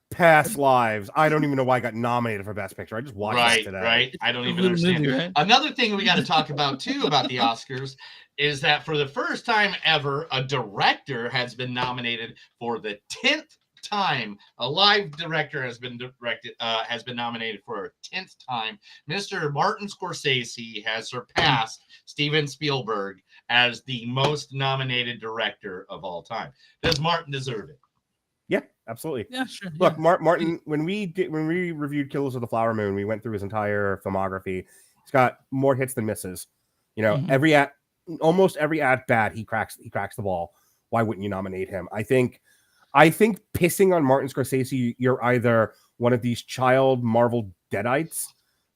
Past Lives. I don't even know why I got nominated for Best Picture. I just watched it today. Right. I don't even understand. Movie, right? Another thing we got to talk about too about the Oscars is that for the first time ever, a director has been nominated for the 10th time a live director has been nominated for a 10th time, Mr. Martin Scorsese has surpassed Steven Spielberg as the most nominated director of all time. Does Martin deserve it? Yeah, absolutely. Yeah, sure. Look, Martin, when we reviewed Killers of the Flower Moon, we went through his entire filmography. He's got more hits than misses. You know, almost every at bat he cracks the ball. Why wouldn't you nominate him? I think pissing on Martin Scorsese, you're either one of these child Marvel deadites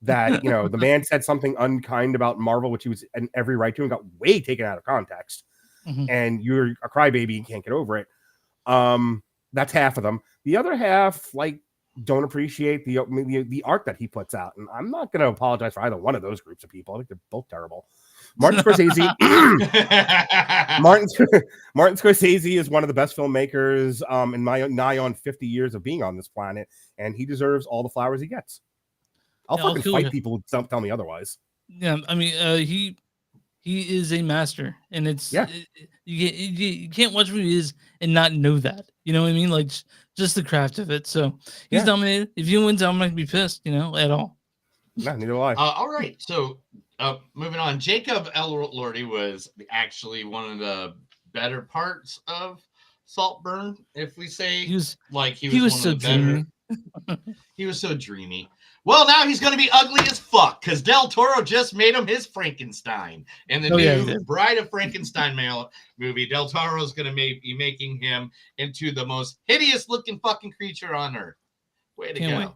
that, you know, the man said something unkind about Marvel, which he was in every right to, and got way taken out of context. And you're a crybaby and can't get over it. That's half of them. The other half, like, don't appreciate the art that he puts out. And I'm not going to apologize for either one of those groups of people. I think they're both terrible. Martin Scorsese, Martin Scorsese is one of the best filmmakers in my nigh on 50 years of being on this planet, and he deserves all the flowers he gets. I'll fucking fight people who tell me otherwise. Yeah, I mean, he is a master, and it's you can't watch movies and not know that. You know what I mean? Like just the craft of it. So he's nominated. If he wins, I'm not gonna be pissed. You know, at all. No, neither do I. All right, so moving on. Jacob Elordi was actually one of the better parts of Saltburn. If we say he was one so of the better. He was so dreamy. Well, now he's going to be ugly as fuck because Del Toro just made him his Frankenstein. In the new Bride of Frankenstein movie, Del Toro is going to be making him into the most hideous looking fucking creature on earth. Way to go.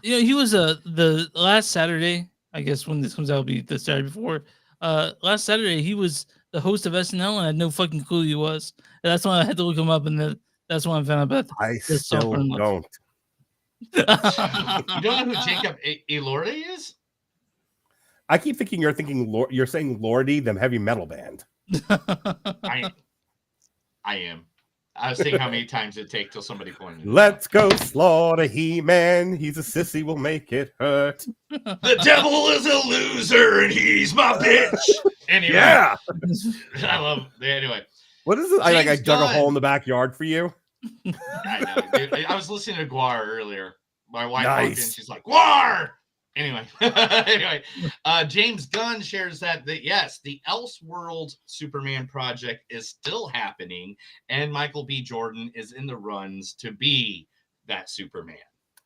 You know, he was the last Saturday, I guess when this comes out will be the Saturday before. Last Saturday, he was the host of SNL, and I had no fucking clue who he was. And that's why I had to look him up, and that's why I found out about I still don't. You don't know who Jacob Elordi is? I keep thinking you're saying Lordi, them heavy metal band. I am. I was thinking how many times it'd take till somebody pointed. Let's go slaughter He-Man. He's a sissy, we'll make it hurt. The devil is a loser and he's my bitch. Anyway. Yeah. I love anyway. What is it? I dug a hole in the backyard for you. I know, dude. I was listening to Guar earlier. My wife walked in, she's like, Guar! Anyway, James Gunn shares that yes, the Elseworld Superman project is still happening, and Michael B. Jordan is in the runs to be that Superman.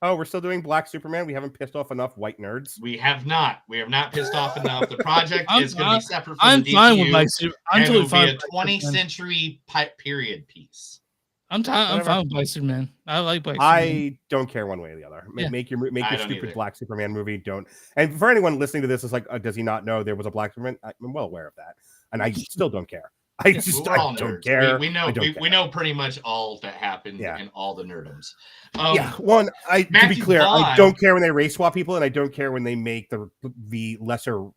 Oh, we're still doing Black Superman? We haven't pissed off enough white nerds? We have not. We have not pissed off enough. The project is going to be separate from the DCU. Fine with Black Superman. I'm totally fine with a 20th century period piece. I'm fine with Black Superman. I like Black Superman. I don't care one way or the other. Make your stupid Black Superman movie. Don't. And for anyone listening to this, it's like, does he not know there was a Black Superman? I'm well aware of that, and I still don't care. I don't care. We know pretty much all that happened in all the nerdoms. To be clear, I don't care when they race swap people, and I don't care when they make the lesser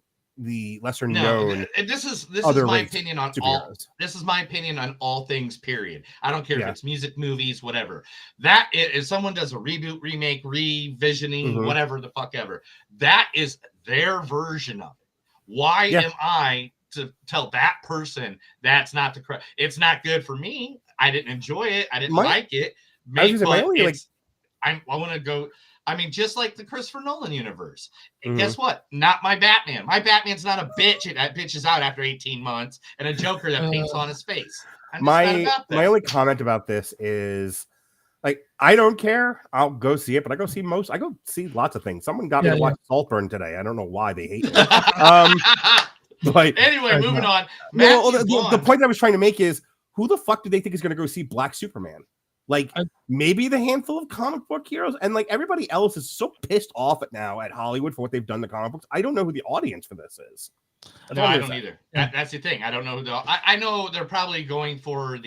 known. This is my opinion on all. This is my opinion on all things. Period. I don't care if it's music, movies, whatever. That if someone does a reboot, remake, revisioning, whatever the fuck ever, that is their version of it. Why am I to tell that person that's not the correct? It's not good for me. I didn't enjoy it. I didn't like it. I want to go. I mean, just like the Christopher Nolan universe. And guess what? Not my Batman. My Batman's not a bitch that bitches out after 18 months and a Joker that paints on his face. My only comment about this is, like, I don't care. I'll go see it, but I go see lots of things. Someone got me to watch Saltburn today. I don't know why they hate me. But anyway, moving on. The point I was trying to make is, who the fuck do they think is going to go see Black Superman? Like, maybe the handful of comic book heroes, and like everybody else is so pissed off now at Hollywood for what they've done to comic books. I don't know who the audience for this is. No, I don't either. That's the thing. I don't know who I know they're probably going for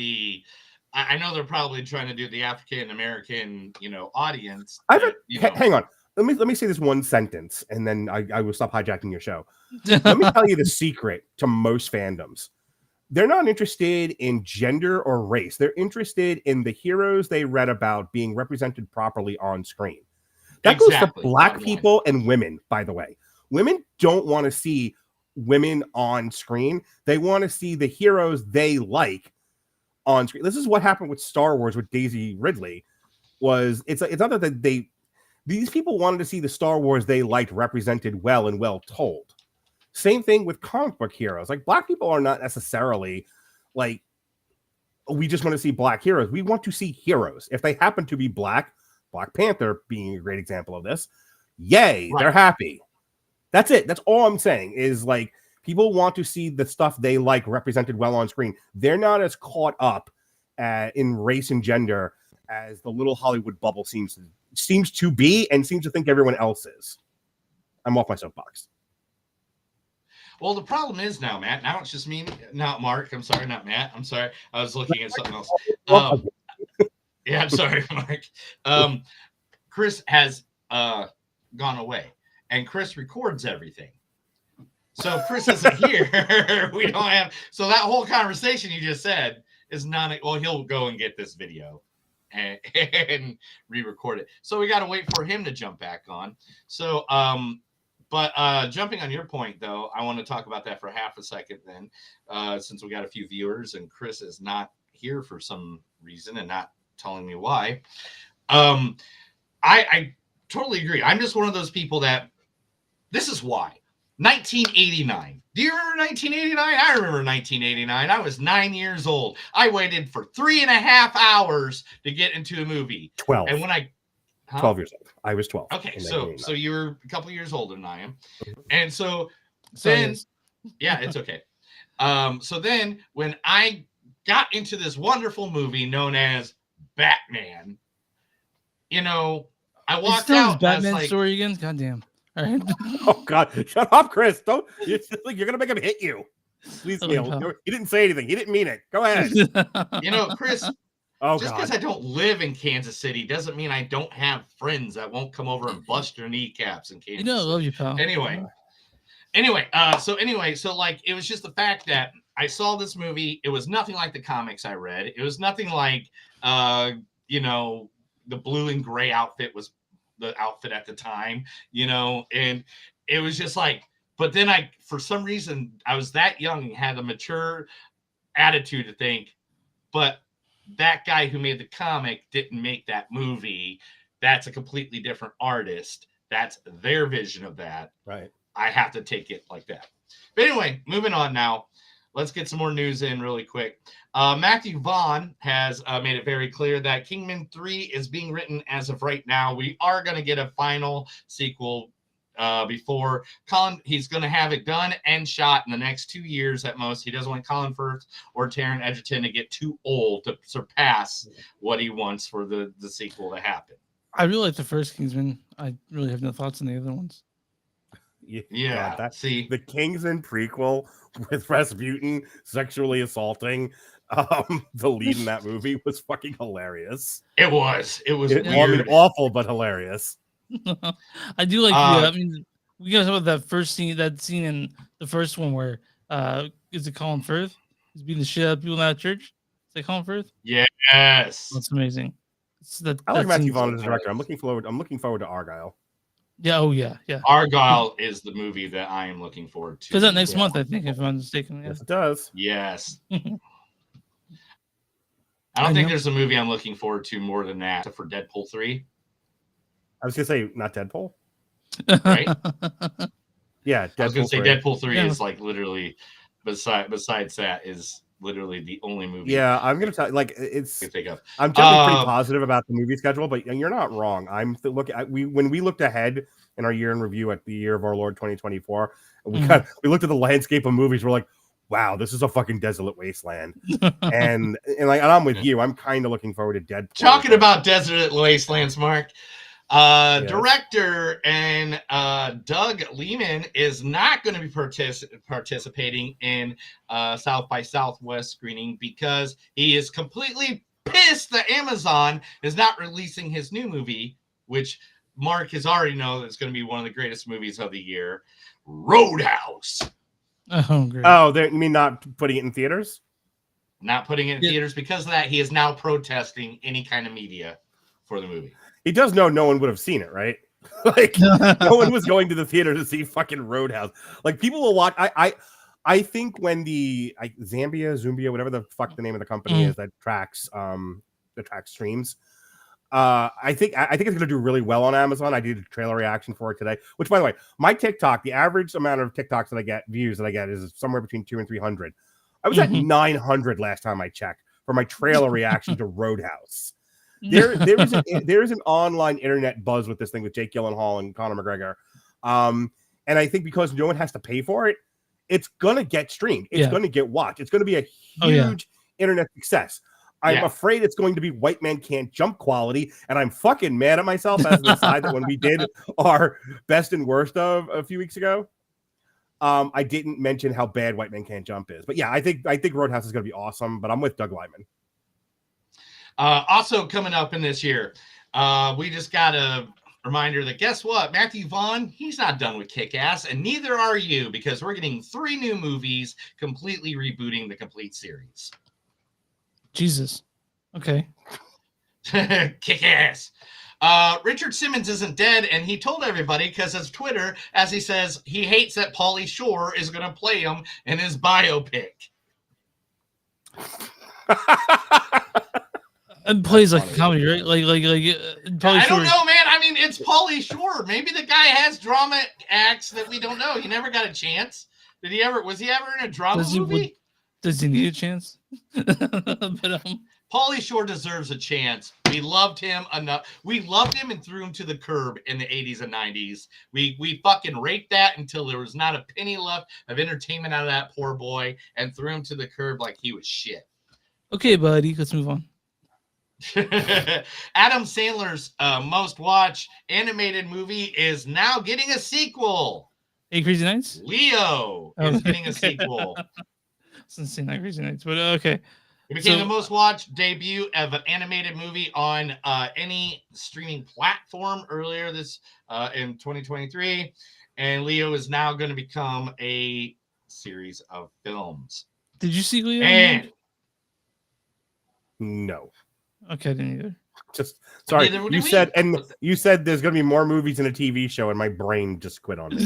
I know they're probably trying to do the African American, audience. Hang on. Let me say this one sentence, and then I will stop hijacking your show. Let me tell you the secret to most fandoms. They're not interested in gender or race. They're interested in the heroes they read about being represented properly on screen. That goes to Black people and women, by the way. Women don't want to see women on screen. They want to see the heroes they like on screen. This is what happened with Star Wars with Daisy Ridley. It's not that these people wanted to see the Star Wars they liked represented well and well told. Same thing with comic book heroes. Like, Black people are not necessarily like, we just want to see Black heroes. We want to see heroes. If they happen to be Black Panther being a great example of this, yay, they're happy. That's it. That's all I'm saying is, like, people want to see the stuff they like represented well on screen. They're not as caught up in race and gender as the little Hollywood bubble seems to be, and seems to think everyone else is. I'm off my soapbox. Well, the problem is now, Matt. Now it's just me, not Mark. I'm sorry, not Matt. I'm sorry. I was looking at something else. Yeah, I'm sorry, Mark. Chris has gone away, and Chris records everything. So if Chris isn't here, we don't have. So that whole conversation you just said is not. Well, he'll go and get this video and re-record it. So we got to wait for him to jump back on. So, but jumping on your point, though, I want to talk about that for half a second then, since we got a few viewers and Chris is not here for some reason and not telling me why. I totally agree. I'm just one of those people that this is why. 1989. Do you remember 1989? I remember 1989. I was 9 years old. I waited for 3.5 hours to get into a movie. 12. And when 12 years old. I was 12. Okay, so you were a couple years older than I am. And so then, yeah, it's okay. So then when I got into this wonderful movie known as Batman, you know, I walked out. Batman story again? Goddamn. All right. Oh God! Shut up, Chris! Don't you're gonna make him hit you. Please, Neil. He didn't say anything. He didn't mean it. Go ahead. You know, Chris. Just because I don't live in Kansas City doesn't mean I don't have friends that won't come over and bust your kneecaps in Kansas. I love you, pal. Anyway, so like it was just the fact that I saw this movie. It was nothing like the comics I read. It was nothing like you know, the blue and gray outfit was the outfit at the time, you know, and it was just like, but then for some reason, I was that young and had a mature attitude to think, but that guy who made the comic didn't make that movie. That's a completely different artist. That's their vision of that. Right. I have to take it like that. But anyway, moving on now. Let's get some more news in really quick. Matthew Vaughn has made it very clear that Kingman 3 is being written as of right now. We are going to get a final sequel before Colin. He's going to have it done and shot in the next 2 years at most. He doesn't want Colin Firth or Taron Egerton to get too old to surpass what he wants for the sequel to happen. I really like the first Kingsman. I really have no thoughts on the other ones. Yeah, God, see the Kingsman prequel with Rasputin sexually assaulting the lead in that movie was fucking hilarious. It was weird. I mean, awful but hilarious. I do like I mean, we guys about that scene in the first one where is it Colin Firth? He's beating the shit out of people in that church. Is that Colin Firth? Yes, that's amazing. I like Matthew Vaughn as a director. I'm looking forward to Argyle. Yeah. Oh yeah. Argyle is the movie that I am looking forward to. Does that next month? I think, if I'm not mistaken. Yes, it does. Yes. I don't think there's a movie I'm looking forward to more than that, except for Deadpool 3. I was gonna say not Deadpool. Right? Yeah, Deadpool I was gonna say Deadpool 3 is like literally besides that is literally the only movie. Yeah, I'm gonna tell you, like it's. I'm generally pretty positive about the movie schedule, but you're not wrong. When we looked ahead in our year in review at the year of our Lord 2024, we looked at the landscape of movies. We're like, wow, this is a fucking desolate wasteland. and I'm with you. I'm kind of looking forward to Deadpool. Talking about desolate wastelands, Mark. Director and Doug Liman is not going to be participating in South by Southwest screening because he is completely pissed that Amazon is not releasing his new movie, which Mark has already known is going to be one of the greatest movies of the year, Roadhouse. Oh, great. Oh, you mean not putting it in theaters? Not putting it in theaters. Because of that, he is now protesting any kind of media for the movie. He does know no one would have seen it, right? Like no one was going to the theater to see fucking Roadhouse. Like people will watch. I think when Zumbia, whatever the fuck the name of the company is that tracks streams. I think it's going to do really well on Amazon. I did a trailer reaction for it today, which, by the way, my TikTok, the average amount of TikToks that I get, views that I get, is somewhere between 200 and 300. I was at 900 last time I checked for my trailer reaction to Roadhouse. There is an online internet buzz with this thing with Jake Gyllenhaal and Conor McGregor, and I think because no one has to pay for it, it's gonna get streamed. It's gonna get watched. It's gonna be a huge internet success. I'm afraid it's going to be White Man Can't Jump quality, and I'm fucking mad at myself as an aside that when we did our best and worst of a few weeks ago, I didn't mention how bad White Man Can't Jump is. But yeah, I think Roadhouse is going to be awesome. But I'm with Doug Liman. Also coming up in this year, we just got a reminder that guess what? Matthew Vaughn, he's not done with Kick-Ass, and neither are you, because we're getting 3 new movies completely rebooting the complete series. Jesus. Okay. Kick-Ass. Richard Simmons isn't dead, and he told everybody because of Twitter, as he says, he hates that Pauly Shore is going to play him in his biopic. And plays like a comedy, right? Like Pauly Shore. Don't know, man. I mean, it's Pauly Shore. Maybe the guy has drama acts that we don't know. He never got a chance. Was he ever in a drama movie? Does he need a chance? But, Pauly Shore deserves a chance. We loved him enough. We loved him and threw him to the curb in the 80s and 90s. We fucking raped that until there was not a penny left of entertainment out of that poor boy and threw him to the curb like he was shit. Okay, buddy, let's move on. Adam Sandler's most watched animated movie is now getting a sequel. 8 Crazy Nights? Leo is getting a sequel. Since seen that Crazy Nights, but okay. It became the most watched debut of an animated movie on any streaming platform earlier this in 2023, and Leo is now going to become a series of films. Did you see Leo? And no. Okay, I didn't either. Just sorry. You said there's going to be more movies in a TV show, and my brain just quit on me.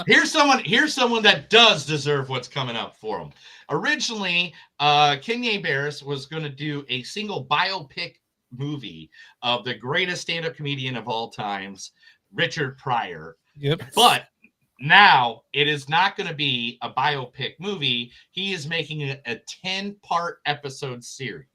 Here's someone that does deserve what's coming up for him. Originally, Kenya Barris was going to do a single biopic movie of the greatest stand-up comedian of all times, Richard Pryor. Yep. But now it is not going to be a biopic movie. He is making a 10-part episode series.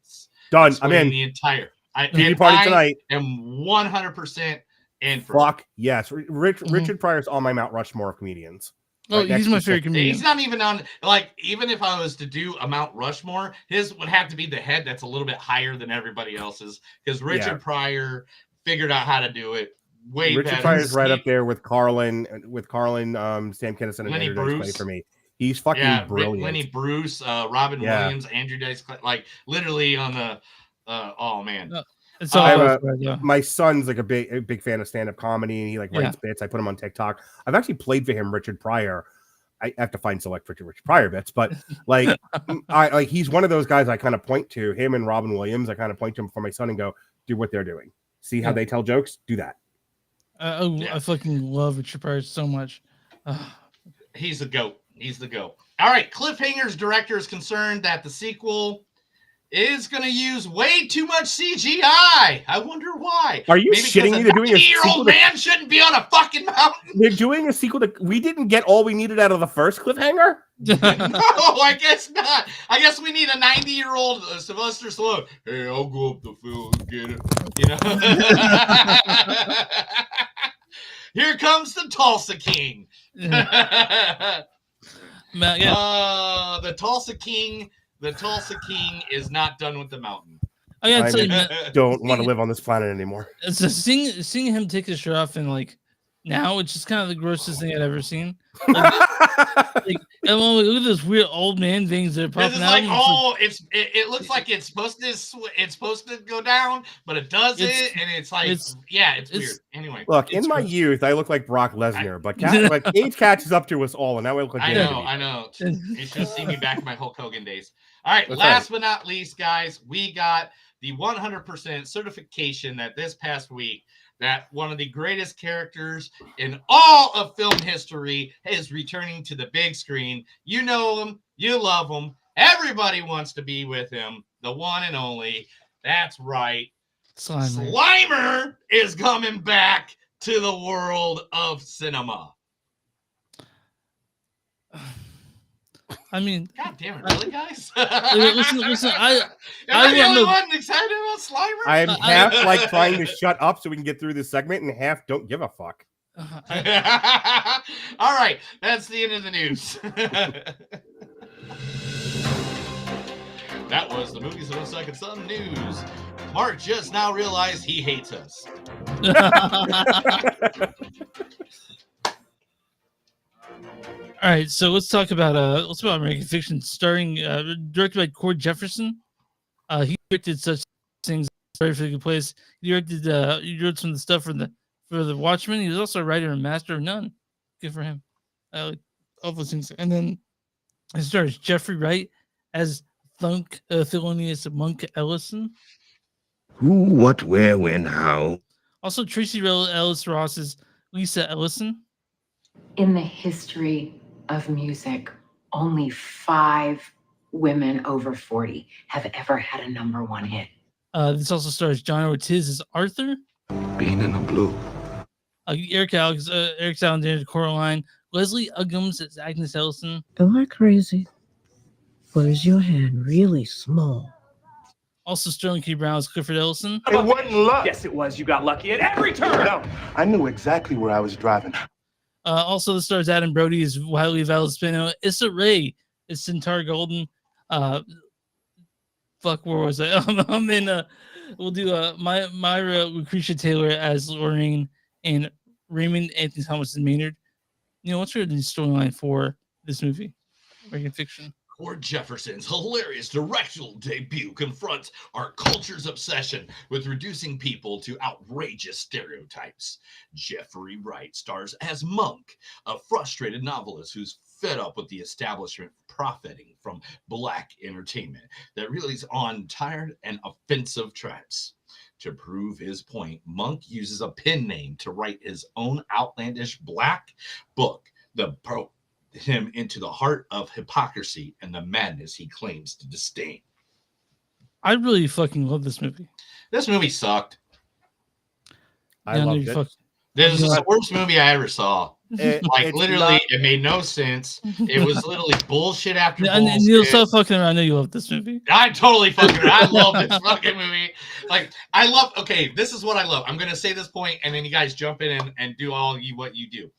Done. I'm in. The entire TV party tonight. I'm 100% in for fuck yes. Richard Pryor's on my Mount Rushmore of comedians. Oh, he's my favorite comedian. He's not even on, like, even if I was to do a Mount Rushmore, his would have to be the head that's a little bit higher than everybody else's, because Richard Pryor figured out how to do it way better. Richard Pryor's right up there with Carlin, Sam Kinison, and Lenny Andrew Dice Clay for me. He's fucking brilliant. Lenny Bruce, Robin Williams, Andrew Dice Clay, like literally on the, oh man. It's all my son's like a big fan of stand-up comedy, and he like writes bits. I put him on TikTok. I've actually played for him Richard Pryor. I have to find select Richard Pryor bits, but like he's one of those guys I kind of point to, him and Robin Williams. I kind of point to him for my son and go, do what they're doing. See how they tell jokes? Do that. I fucking love Richard Pryor so much. He's the GOAT. He's the GOAT. All right, Cliffhanger's director is concerned that the sequel is going to use way too much CGI. I wonder why. Are you shitting me? They're doing a 90-year-old man shouldn't be on a fucking mountain. They're doing a sequel that we didn't get all we needed out of the first Cliffhanger? No, I guess not. I guess we need a 90-year-old Sylvester Stallone. Hey, I'll go up the field and get it. You know? Here comes the Tulsa King. The Tulsa King. The Tulsa King is not done with the mountain. I don't want to live on this planet anymore. It's just seeing him take his shirt off and like now it's just kind of the grossest thing I've ever seen. Look at those weird old man things that are popping out. It looks like it's supposed to go down, but it doesn't, and it's weird. Anyway, look, in my youth, I look like Brock Lesnar, but age catches up to us all, and now I look like I know. You should see me back in my Hulk Hogan days. All right, last but not least, guys, we got the 100% certification that this past week that one of the greatest characters in all of film history is returning to the big screen. You know him, you love him, everybody wants to be with him, the one and only. That's right. Slimer is coming back to the world of cinema. I mean, God damn it, really, guys? listen. Am I the only one excited about Slimer? I'm half like trying to shut up so we can get through this segment, and half don't give a fuck. All right, that's the end of the news. That was the Movies of the Second Son news. Mark just now realized he hates us. All right, so let's talk about American Fiction, starring directed by Cord Jefferson. He directed such things as Very for the Good Place. He wrote some of the stuff for the Watchmen. He was also a writer and master of none. Good for him. All those things. And then it stars Jeffrey Wright as Thelonious Monk Ellison. Who, what, where, when, how. Also, Tracy Ellis Ross as Lisa Ellison. In the history of music, only 5 women over 40 have ever had a #1 hit. This also stars John Ortiz as Arthur. Being in the blue. Eric Alexander as Coraline. Leslie Uggams as Agnes Ellison. Am I crazy? Or is your hand really small? Also, Sterling K. Brown as Clifford Ellison. It wasn't luck. Yes, it was. You got lucky at every turn. No, I knew exactly where I was driving. Also, the stars Adam Brody as Wiley Valaspino. Issa Rae is Centaur Golden. Fuck, where was I? We'll do Myra Lucretia Taylor as Lorraine and Raymond Anthony Thomas as Maynard. You know, what's your storyline for this movie, American Fiction? Cord Jefferson's hilarious directorial debut confronts our culture's obsession with reducing people to outrageous stereotypes. Jeffrey Wright stars as Monk, a frustrated novelist who's fed up with the establishment profiting from black entertainment that relies on tired and offensive tropes. To prove his point, Monk uses a pen name to write his own outlandish black book, him into the heart of hypocrisy and the madness he claims to disdain. I really fucking love this movie. This movie sucked. I loved it. This is the worst movie I ever saw. It made no sense. It was literally bullshit after bullshit. And you'll stop fucking around. I know you love this movie. I totally fucking I love this fucking movie. This is what I love. I'm gonna say this point, and then you guys jump in and do what you do.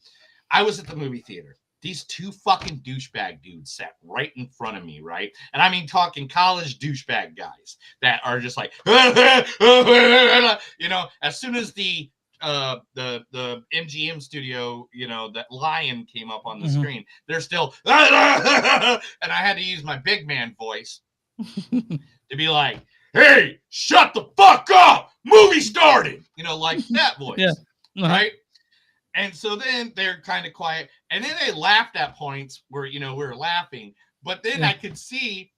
I was at the movie theater. These 2 fucking douchebag dudes sat right in front of me, right? And I mean, talking college douchebag guys that are just like, as soon as the MGM studio, that lion came up on the screen, they're still, and I had to use my big man voice to be like, hey, shut the fuck up! Movie started! Like that voice, right? And so then they're kind of quiet, and then they laughed at points where we were laughing, but then I could see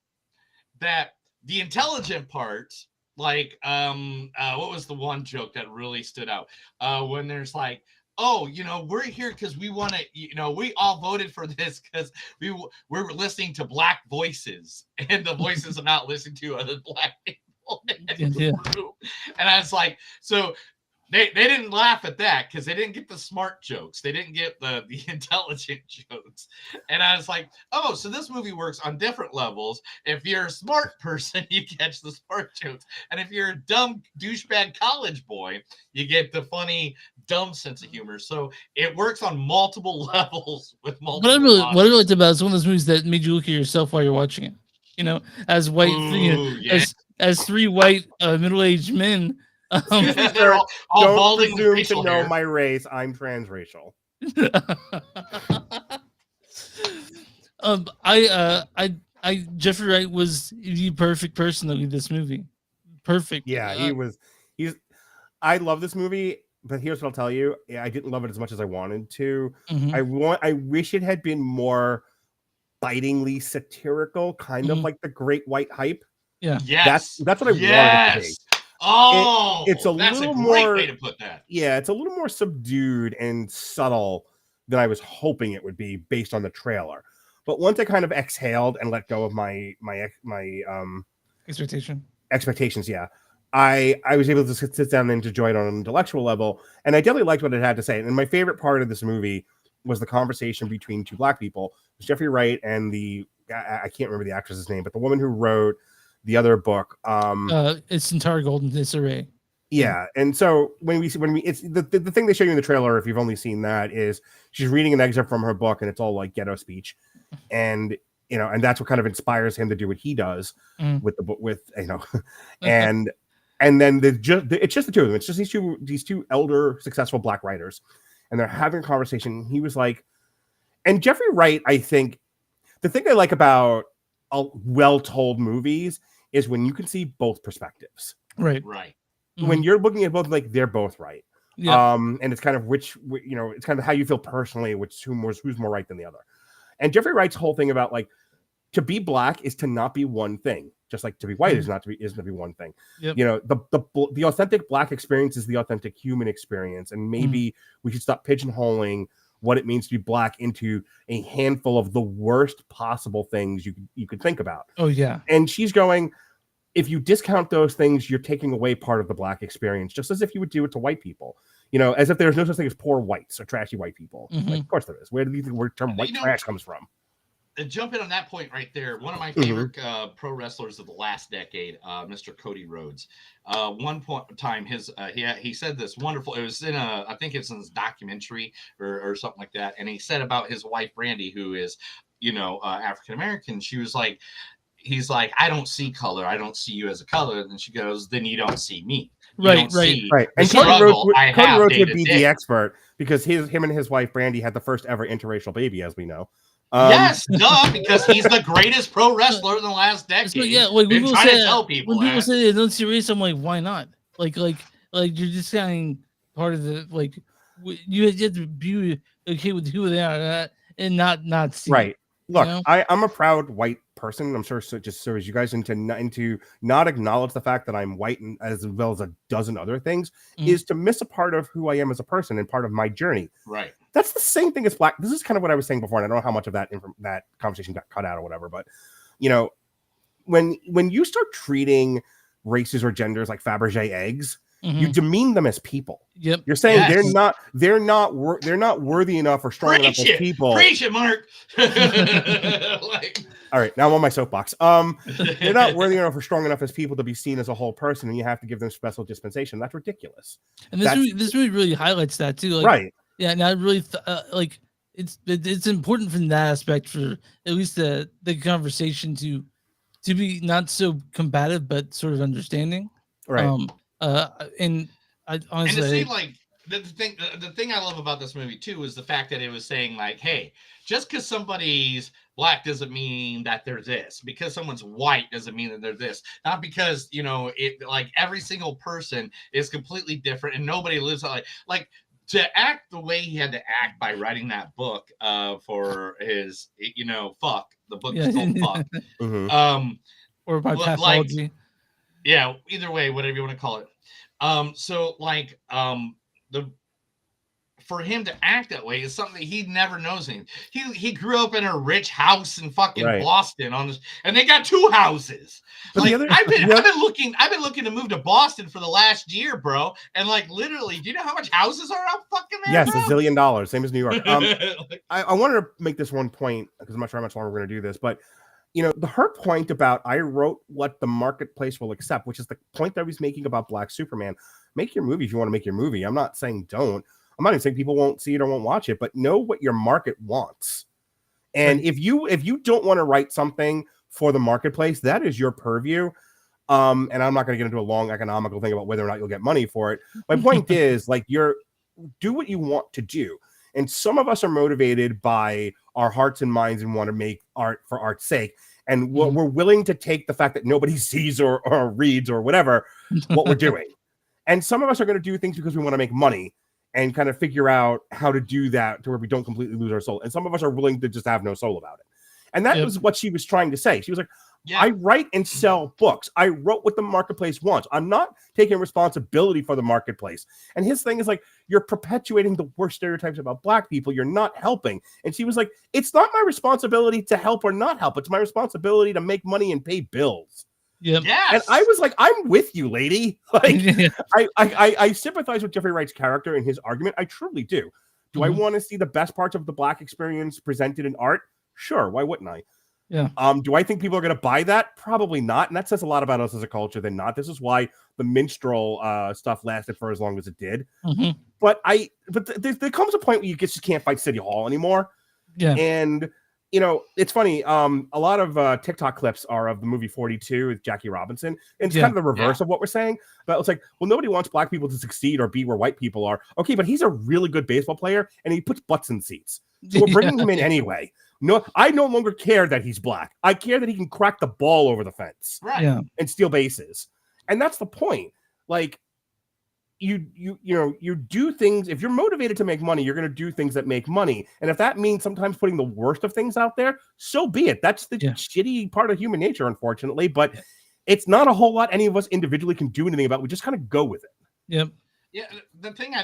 that the intelligent parts, like what was the one joke that really stood out? When there's like, oh, we're here because we want to, we all voted for this because we're listening to black voices, and the voices are not listening to other black people in the room. And I was like, so. They didn't laugh at that because they didn't get the smart jokes. They didn't get the intelligent jokes. And I was like, oh, so this movie works on different levels. If you're a smart person, you catch the smart jokes. And if you're a dumb douchebag college boy, you get the funny, dumb sense of humor. So it works on multiple levels with multiple. What I really liked about it is one of those movies that made you look at yourself while you're watching it. As white, as 3 white middle-aged men. They're all don't presume to know my race. I'm transracial. Jeffrey Wright was the perfect person to lead this movie. Perfect. Yeah, I love this movie, but here's what I'll tell you: I didn't love it as much as I wanted to. I wish it had been more bitingly satirical, kind of like The Great White Hype. Yeah, that's what I wanted it to be. Oh, it's a that's little a great more way to put that. Yeah, it's a little more subdued and subtle than I was hoping it would be based on the trailer. But once I kind of exhaled and let go of my expectations, yeah, I was able to sit down and enjoy it on an intellectual level, and I definitely liked what it had to say. And my favorite part of this movie was the conversation between two black people, Jeffrey Wright and I can't remember the actress's name, but the woman who wrote the other book. It's Entire Golden Disarray. Yeah, and so when we it's the thing they show you in the trailer, if you've only seen that, is she's reading an excerpt from her book, and it's all like ghetto speech, and and that's what kind of inspires him to do what he does with the book, and then it's just the two of them. It's just these two elder successful black writers, and they're having a conversation. He was like, and Jeffrey Wright, I think the thing I like about well-told movies is when you can see both perspectives. Right. When you're looking at both, like they're both right. Yeah. And it's kind of it's kind of how you feel personally, who's more right than the other. And Jeffrey Wright's whole thing about like to be black is to not be one thing, just like to be white isn't to be one thing. Yep. The authentic black experience is the authentic human experience, and maybe we should stop pigeonholing what it means to be black into a handful of the worst possible things you could think about. Oh yeah. And she's going, if you discount those things, you're taking away part of the black experience, just as if you would do it to white people. As if there's no such thing as poor whites or trashy white people. Like, of course there is. Where do you think the term white trash comes from? Jump in on that point right there. One of my favorite pro wrestlers of the last decade, Mr. Cody Rhodes. One point in time, he said this wonderful. It was I think it's in his documentary or something like that, and he said about his wife Brandy, who is, African American. She was like, he's like, I don't see color. I don't see you as a color. And she goes, then you don't see me. Right. And Cody Rhodes would be the expert because him and his wife Brandy had the first ever interracial baby, as we know. Yes, because he's the greatest pro wrestler in the last decade. Yeah, like when people say they don't see race, I'm like, why not? Like you're just getting part of the you have to be okay with who they are and not see. Right. Look, I'm a proud white person. I'm sure just so as you guys into not acknowledge the fact that I'm white and as well as a dozen other things is to miss a part of who I am as a person and part of my journey. Right. That's the same thing as black. This is kind of what I was saying before, and I don't know how much of that conversation got cut out or whatever. But when you start treating races or genders like Fabergé eggs, you demean them as people. Yep. You're saying they're not worthy enough or strong enough as people. Preach it, Mark. All right, now I'm on my soapbox. They're not worthy enough or strong enough as people to be seen as a whole person, and you have to give them special dispensation. That's ridiculous. And this movie really highlights that too. Right. Yeah, and I really it's important from that aspect for at least the conversation to be not so combative but sort of understanding. Right. And I honestly, and it seemed like the thing I love about this movie too is the fact that it was saying like, hey, just because somebody's black doesn't mean that they're this. Because someone's white doesn't mean that they're this. Not because it like every single person is completely different and nobody lives like to act the way he had to act by writing that book for his fuck. The book is called Fuck. Or by pathology. Yeah, either way, whatever you want to call it. For him to act that way is something that he never knows anything. He grew up in a rich house in fucking Boston and they got 2 houses. But I've been looking to move to Boston for the last year, bro. And like literally, do you know how much houses are up fucking there? Yes, bro? $1 zillion, same as New York. I wanted to make this one point because I'm not sure how much longer we're going to do this, but her point about I wrote what the marketplace will accept, which is the point that I was making about Black Superman. Make your movie if you want to make your movie. I'm not saying don't. I'm not even saying people won't see it or won't watch it, but know what your market wants. And if you don't want to write something for the marketplace, that is your purview. And I'm not going to get into a long economical thing about whether or not you'll get money for it. My point is do what you want to do. And some of us are motivated by our hearts and minds and want to make art for art's sake. And we're willing to take the fact that nobody sees or reads or whatever, what we're doing. And some of us are going to do things because we want to make money and kind of figure out how to do that to where we don't completely lose our soul. And some of us are willing to just have no soul about it. And that was what she was trying to say. She was like, I write and sell books. I wrote what the marketplace wants. I'm not taking responsibility for the marketplace. And his thing is like, you're perpetuating the worst stereotypes about Black people. You're not helping. And she was like, it's not my responsibility to help or not help. It's my responsibility to make money and pay bills. Yep. Yes. And I was like, I'm with you, lady. Like, I sympathize with Jeffrey Wright's character and his argument. I truly do. Do I want to see the best parts of the Black experience presented in art? Sure. Why wouldn't I? Yeah. Do I think people are going to buy that? Probably not. And that says a lot about us as a culture than not. This is why the minstrel stuff lasted for as long as it did. But there comes a point where you just can't fight City Hall anymore. Yeah. And, you know, it's funny. A lot of TikTok clips are of the movie 42 with Jackie Robinson. And it's kind of the reverse of what we're saying. But it's like, well, nobody wants Black people to succeed or be where white people are. Okay, but he's a really good baseball player and he puts butts in seats. So we're bringing him in anyway. No, I no longer care that he's Black. I care that he can crack the ball over the fence, and steal bases, and that's the point. Like, you do things. If you're motivated to make money, you're going to do things that make money, and if that means sometimes putting the worst of things out there, so be it. That's the shitty part of human nature, unfortunately. But it's not a whole lot any of us individually can do anything about. We just kind of go with it. Yep. Yeah. The thing I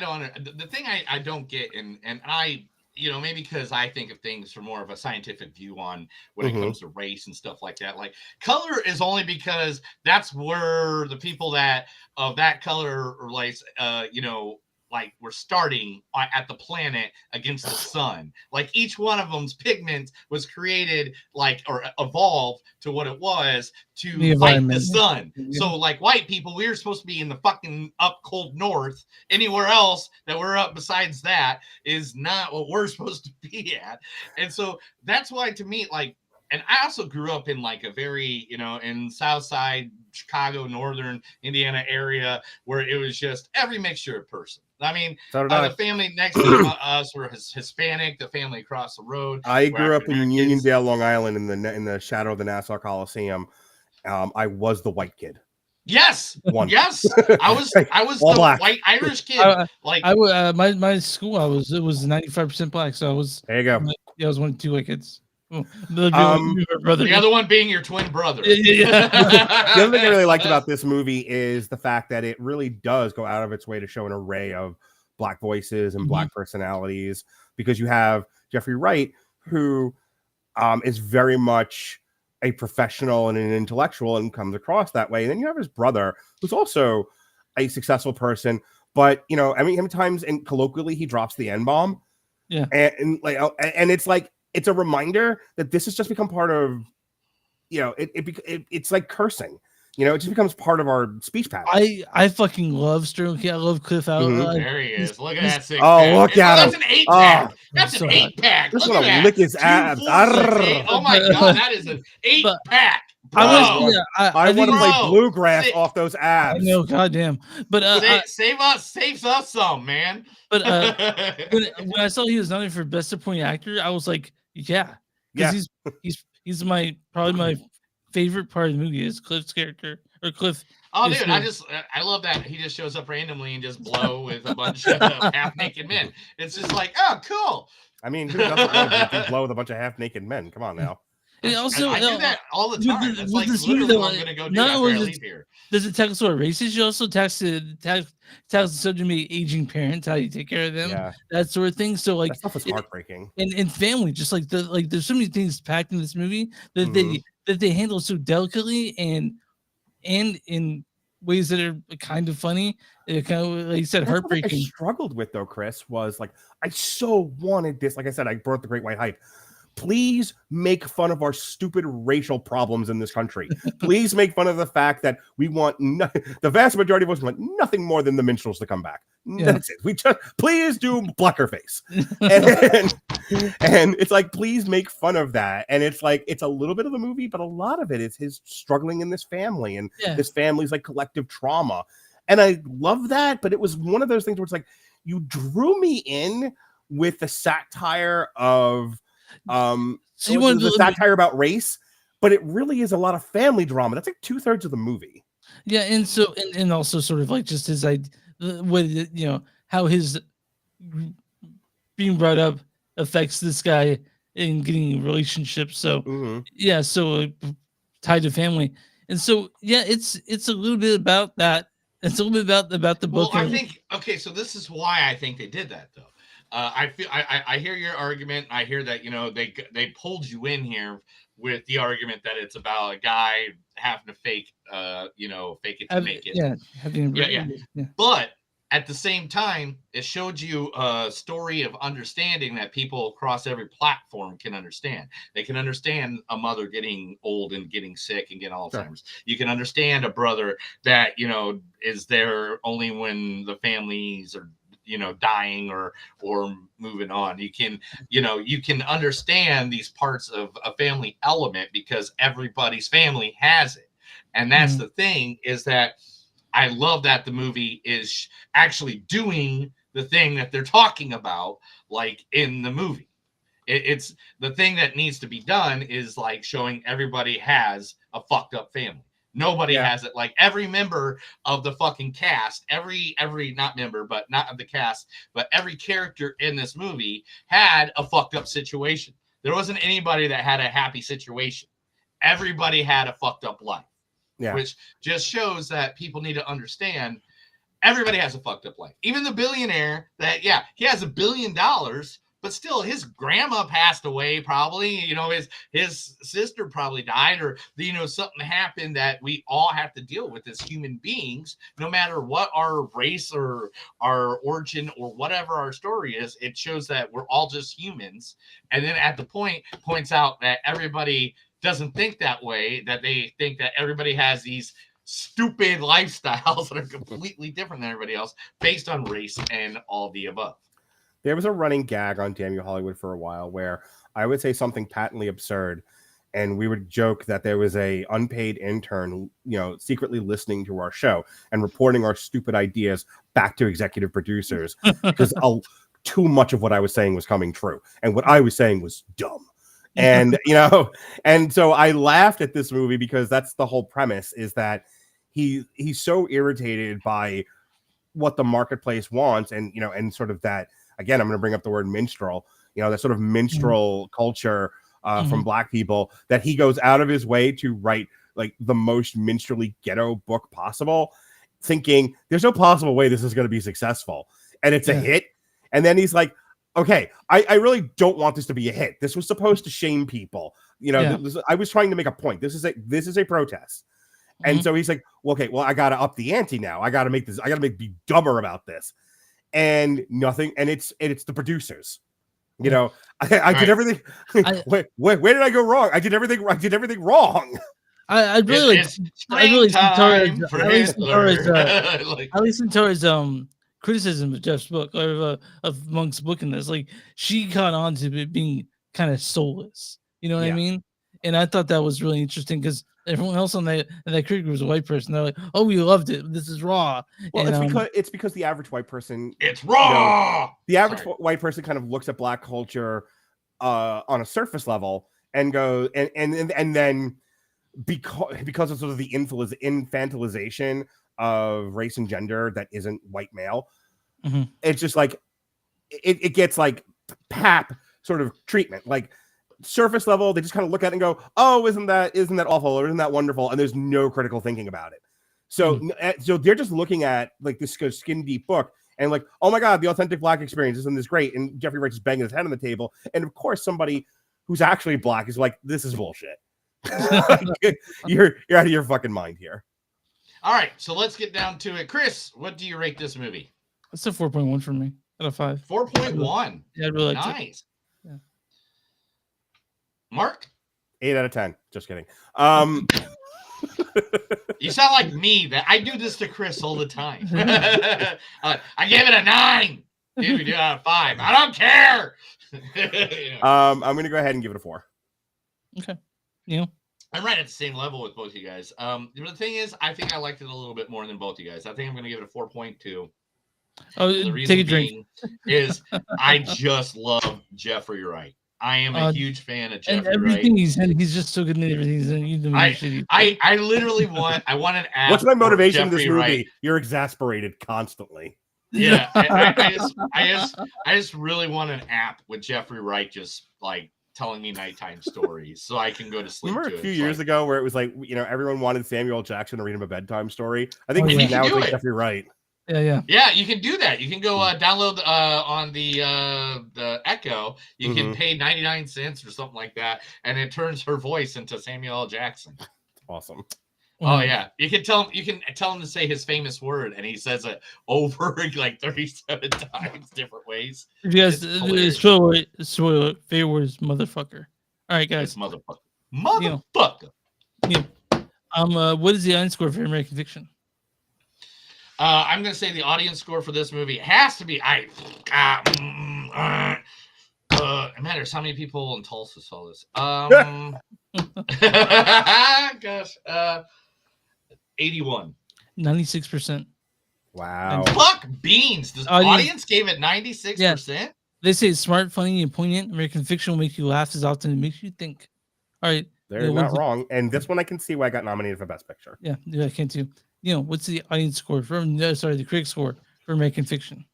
don't get, and I. You know, maybe because I think of things from more of a scientific view on when it comes to race and stuff like that. Like, color is only because that's where the people that of that color or race, you know, like we're starting at the planet against the sun. Like each one of them's pigment was created like or evolved to what it was to fight the sun. So like white people, we were supposed to be in the fucking up cold north. Anywhere else that we're up besides that is not what we're supposed to be at. And so that's why to me, like, and I also grew up in like a very, you know, in South Side, Chicago, Northern Indiana area where it was just every mixture of person. I mean, the family next to us were Hispanic. The family across the road. I grew up in Uniondale, Long Island, in the shadow of the Nassau Coliseum. I was the white kid. Yes, yes, I was All the Black. white Irish kid. My school, it was 95% Black. So I was. There you go. I was one of two white kids. The other one being your twin brother. The other thing I really liked about this movie is the fact that it really does go out of its way to show an array of Black voices and Black personalities, because you have Jeffrey Wright, who is very much a professional and an intellectual and comes across that way. And then you have his brother, who's also a successful person, but you know, I mean, how many times and colloquially he drops the N-bomb. Yeah. And it's like, it's a reminder that this has just become part of, you know, it's like cursing. You know, it just becomes part of our speech pattern. I fucking love Sterling K. I love Cliff out. There he is. Look at that six pack. Oh, look at him. That's an 8-pack. That's an 8-pack. Just Look want at to that. lick his abs. Oh my god, that is an 8-pack. I want to play bluegrass off those abs. I know, goddamn. But saves us some, man. But when I saw he was nominated for Best Supporting Actor, I was like, yeah, because he's probably my favorite part of the movie is Cliff's character or Cliff. Oh, dude, I love that he just shows up randomly and just blow with a bunch of half-naked men. It's just like, oh, cool. I mean, who doesn't want to blow with a bunch of half-naked men? Come on now. And also, I do that all the time. It's like literally what I'm going to go do after I leave here. Does it tackle sort of racist? You also tackles the subject of aging parents, how you take care of them, that sort of thing. So like, that stuff is heartbreaking. And family, just like there's so many things packed in this movie that they handle so delicately and in ways that are kind of funny. It kind of, like you said, heartbreaking. What I struggled with though, Chris, was like, I so wanted this. Like I said, I brought the Great White Hype. Please make fun of our stupid racial problems in this country. Please make fun of the fact that we want the vast majority of us want nothing more than the minstrels to come back. That's it. We just please do Blackface, and it's like, please make fun of that. And it's like, it's a little bit of the movie, but a lot of it is his struggling in this family and this family's like collective trauma. And I love that, but it was one of those things where it's like, you drew me in with the satire of so you want the satire about race, but it really is a lot of family drama. That's like 2/3 of the movie. Yeah, and so and also sort of like just his what, you know, how his being brought up affects this guy in getting relationships. So yeah, so tied to family. And so, yeah, it's a little bit about that. It's a little bit about the book. Well, I think so this is why I think they did that, though. I feel I hear your argument. I hear that they pulled you in here with the argument that it's about a guy having to fake it to make it. Yeah. But at the same time, it showed you a story of understanding that people across every platform can understand. They can understand a mother getting old and getting sick and getting Alzheimer's. Sure. You can understand a brother that, is there only when the families are, dying or moving on. You can understand these parts of a family element because everybody's family has it. And that's the thing, is that I love that the movie is actually doing the thing that they're talking about, like in the movie. It's the thing that needs to be done is like showing everybody has a fucked up family. Nobody has it. Like every member of the fucking cast, every not member, but not of the cast, but every character in this movie had a fucked up situation. There wasn't anybody that had a happy situation. Everybody had a fucked up life. Yeah. Which just shows that people need to understand everybody has a fucked up life. Even the billionaire that, he has $1 billion, but still his grandma passed away probably, his sister probably died, or, something happened that we all have to deal with as human beings, no matter what our race or our origin or whatever our story is. It shows that we're all just humans. And then at the points out that everybody doesn't think that way, that they think that everybody has these stupid lifestyles that are completely different than everybody else based on race and all the above. There was a running gag on Damn You Hollywood for a while where I would say something patently absurd, and we would joke that there was a unpaid intern, secretly listening to our show and reporting our stupid ideas back to executive producers because too much of what I was saying was coming true, and what I was saying was dumb. And, and so I laughed at this movie because that's the whole premise, is that he's so irritated by what the marketplace wants. And, and sort of that, again, I'm going to bring up the word minstrel, that sort of minstrel culture from Black people, that he goes out of his way to write like the most minstrelly ghetto book possible, thinking there's no possible way this is going to be successful. And it's a hit. And then he's like, okay, I really don't want this to be a hit. This was supposed to shame people. I was trying to make a point. This is a protest. And so he's like, well, okay, I got to up the ante now. I got to be dumber about this. And nothing. And it's the producers. I did everything. Where did I go wrong? I did everything wrong. I really Centaure's criticism of Jeff's book, or of Monk's book in this. Like, she caught on to it being kind of soulless. You know what I mean? And I thought that was really interesting because everyone else on that critic group was a white person. They're like, "Oh, we loved it. This is raw." Well, it's because the average white person, it's raw. The average white person kind of looks at Black culture on a surface level and goes, and then because of sort of the infantilization of race and gender that isn't white male, it's just like it gets like pap sort of treatment. Like, surface level, they just kind of look at it and go, oh, isn't that awful, or isn't that wonderful? And there's no critical thinking about it. So so they're just looking at like this skin deep book and like, oh my God, the authentic Black experience, isn't this great? And Jeffrey Wright's banging his head on the table. And of course, somebody who's actually Black is like, this is bullshit. You're out of your fucking mind here. All right, so let's get down to it. Chris, what do you rate this movie? It's a 4.1 for me out of 5. 4.1. Yeah, I really liked nice. It. Yeah. Mark? 8 out of 10. Just kidding. You sound like me. That I do this to Chris all the time. I gave it a 9. Give it out of 5. I don't care. I'm gonna go ahead and give it a 4. Okay. Yeah. I'm right at the same level with both you guys. The thing is, I think I liked it a little bit more than both you guys. I think I'm gonna give it a 4.2. Oh, the reason take a drink. Is I just love Jeffrey Wright. I am a huge fan of Jeffrey everything Wright. He's in, he's just so good in everything. I literally want an app. What's my motivation in this movie? Wright. You're exasperated constantly. Yeah, I just really want an app with Jeffrey Wright just like telling me nighttime stories so I can go to sleep. Remember to a few it. years ago where it was like, everyone wanted Samuel Jackson to read him a bedtime story. I think yeah. now it's like Jeffrey Wright. Yeah, you can do that. You can go download on the Echo. You can pay 99 cents or something like that, and it turns her voice into Samuel L. Jackson. Awesome. Oh yeah, you can tell him to say his famous word, and he says it over like 37 times different ways. You guys, spoiler favorite word is motherfucker. All right, guys. It's motherfucker. What is the audience score for American Fiction? I'm gonna say the audience score for this movie has to be it matters how many people in Tulsa saw this. Gosh, 81. 96%. Wow. Fuck beans. The audience gave it 96%. Yeah. They say it's smart, funny, and poignant. American Fiction will make you laugh as often as it makes you think. All right. They're not wrong. And this one I can see why I got nominated for Best Picture. Yeah, I can too. What's the audience score the critic score for American Fiction?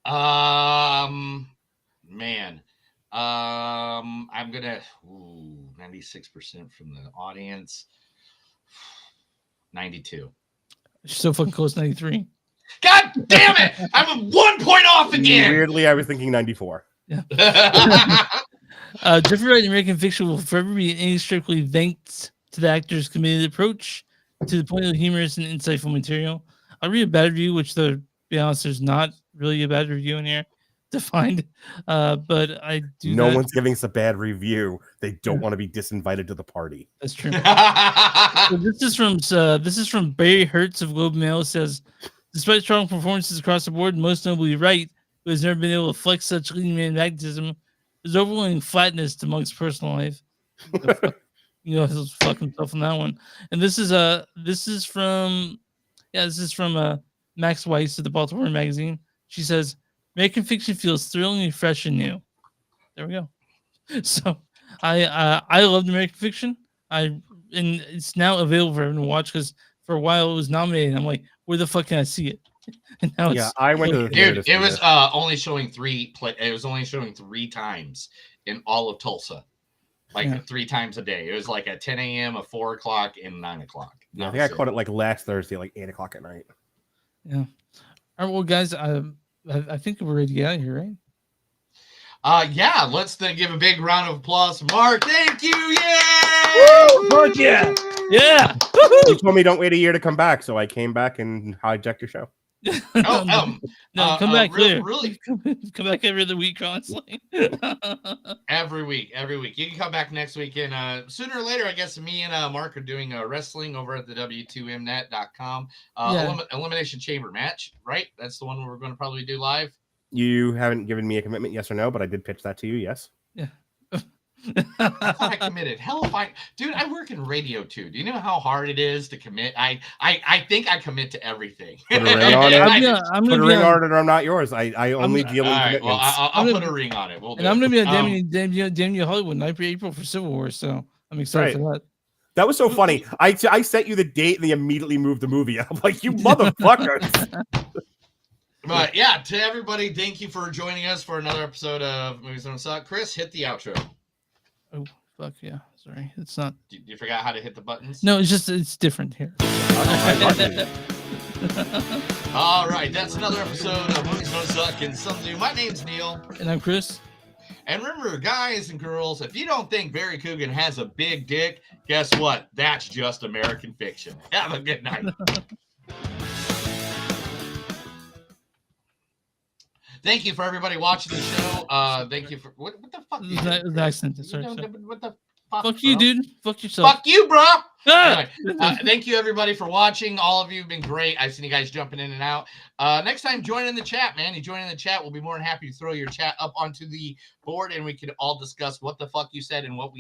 I'm gonna 96% from the audience. 92. So fucking close, 93. God damn it! I'm 1 point off again. Weirdly, I was thinking 94. Yeah. Jeffrey Wright in American Fiction will forever be inextricably thanked to the actor's committed approach to the point of humorous and insightful material. I'll read a bad review, which, to be honest, there's not really a bad review in here to find. But I do. No one's giving us a bad review. They don't want to be disinvited to the party. That's true. So this is from Barry Hertz of Globe Mail. It says, despite strong performances across the board, most notably Wright, who has never been able to flex such leading man magnetism, there's overwhelming flatness to Monk's personal life. He'll fuck himself on that one. And this is from Max Weiss of the Baltimore Magazine. She says, American Fiction feels thrillingly fresh and new. There we go. So I loved American Fiction. And it's now available for everyone to watch, because for a while it was nominated. I'm like, where the fuck can I see it? And now I went to the theater. Dude, it was only showing it was only showing 3 times in all of Tulsa. Like 3 times a day. It was like at 10 a.m., a 4 o'clock, and 9 o'clock. I think I caught it like last Thursday, like 8 o'clock at night. Yeah. All right, well, guys, I think we're ready to get out of here, right? Yeah, let's give a big round of applause to Mark. Thank you. Yeah. Woo! Fuck yeah. Yeah. You told me don't wait a year to come back, so I came back and hijacked your show. Come back really come back every other week, honestly. every week you can come back next week, and sooner or later I guess me and Mark are doing wrestling over at the w2mnet.com elimination chamber match, right? That's the one we're going to probably do live. You haven't given me a commitment, yes or no, but I did pitch that to you. Yes. Yeah. I thought I committed. Hell if dude, I work in radio too. Do you know how hard it is to commit? I think I commit to everything. Put a ring on it. Put a ring on it, or I'm not yours. I only deal in commitments. Well, I'll put a ring on it. And I'm gonna be on Damn You Hollywood in April for Civil War, so I'm excited for that. That was so funny. I sent you the date and they immediately moved the movie. I'm like, you motherfuckers. But yeah, to everybody, thank you for joining us for another episode of Movies Don't Suck. Chris, hit the outro. Oh, fuck yeah. Sorry. It's not. You forgot how to hit the buttons? No, it's different here. All right. That's another episode of Movies Don't Suck and Something New. My name's Neil. And I'm Chris. And remember, guys and girls, if you don't think Barry Coogan has a big dick, guess what? That's just American Fiction. Have a good night. Thank you for everybody watching the show. Thank you for what the fuck? What the fuck? Fuck you, bro? dude. Fuck yourself. Fuck you, bro. Ah! Anyway, thank you everybody for watching. All of you have been great. I've seen you guys jumping in and out. Next time, join in the chat, man. You join in the chat. We'll be more than happy to throw your chat up onto the board, and we can all discuss what the fuck you said and what we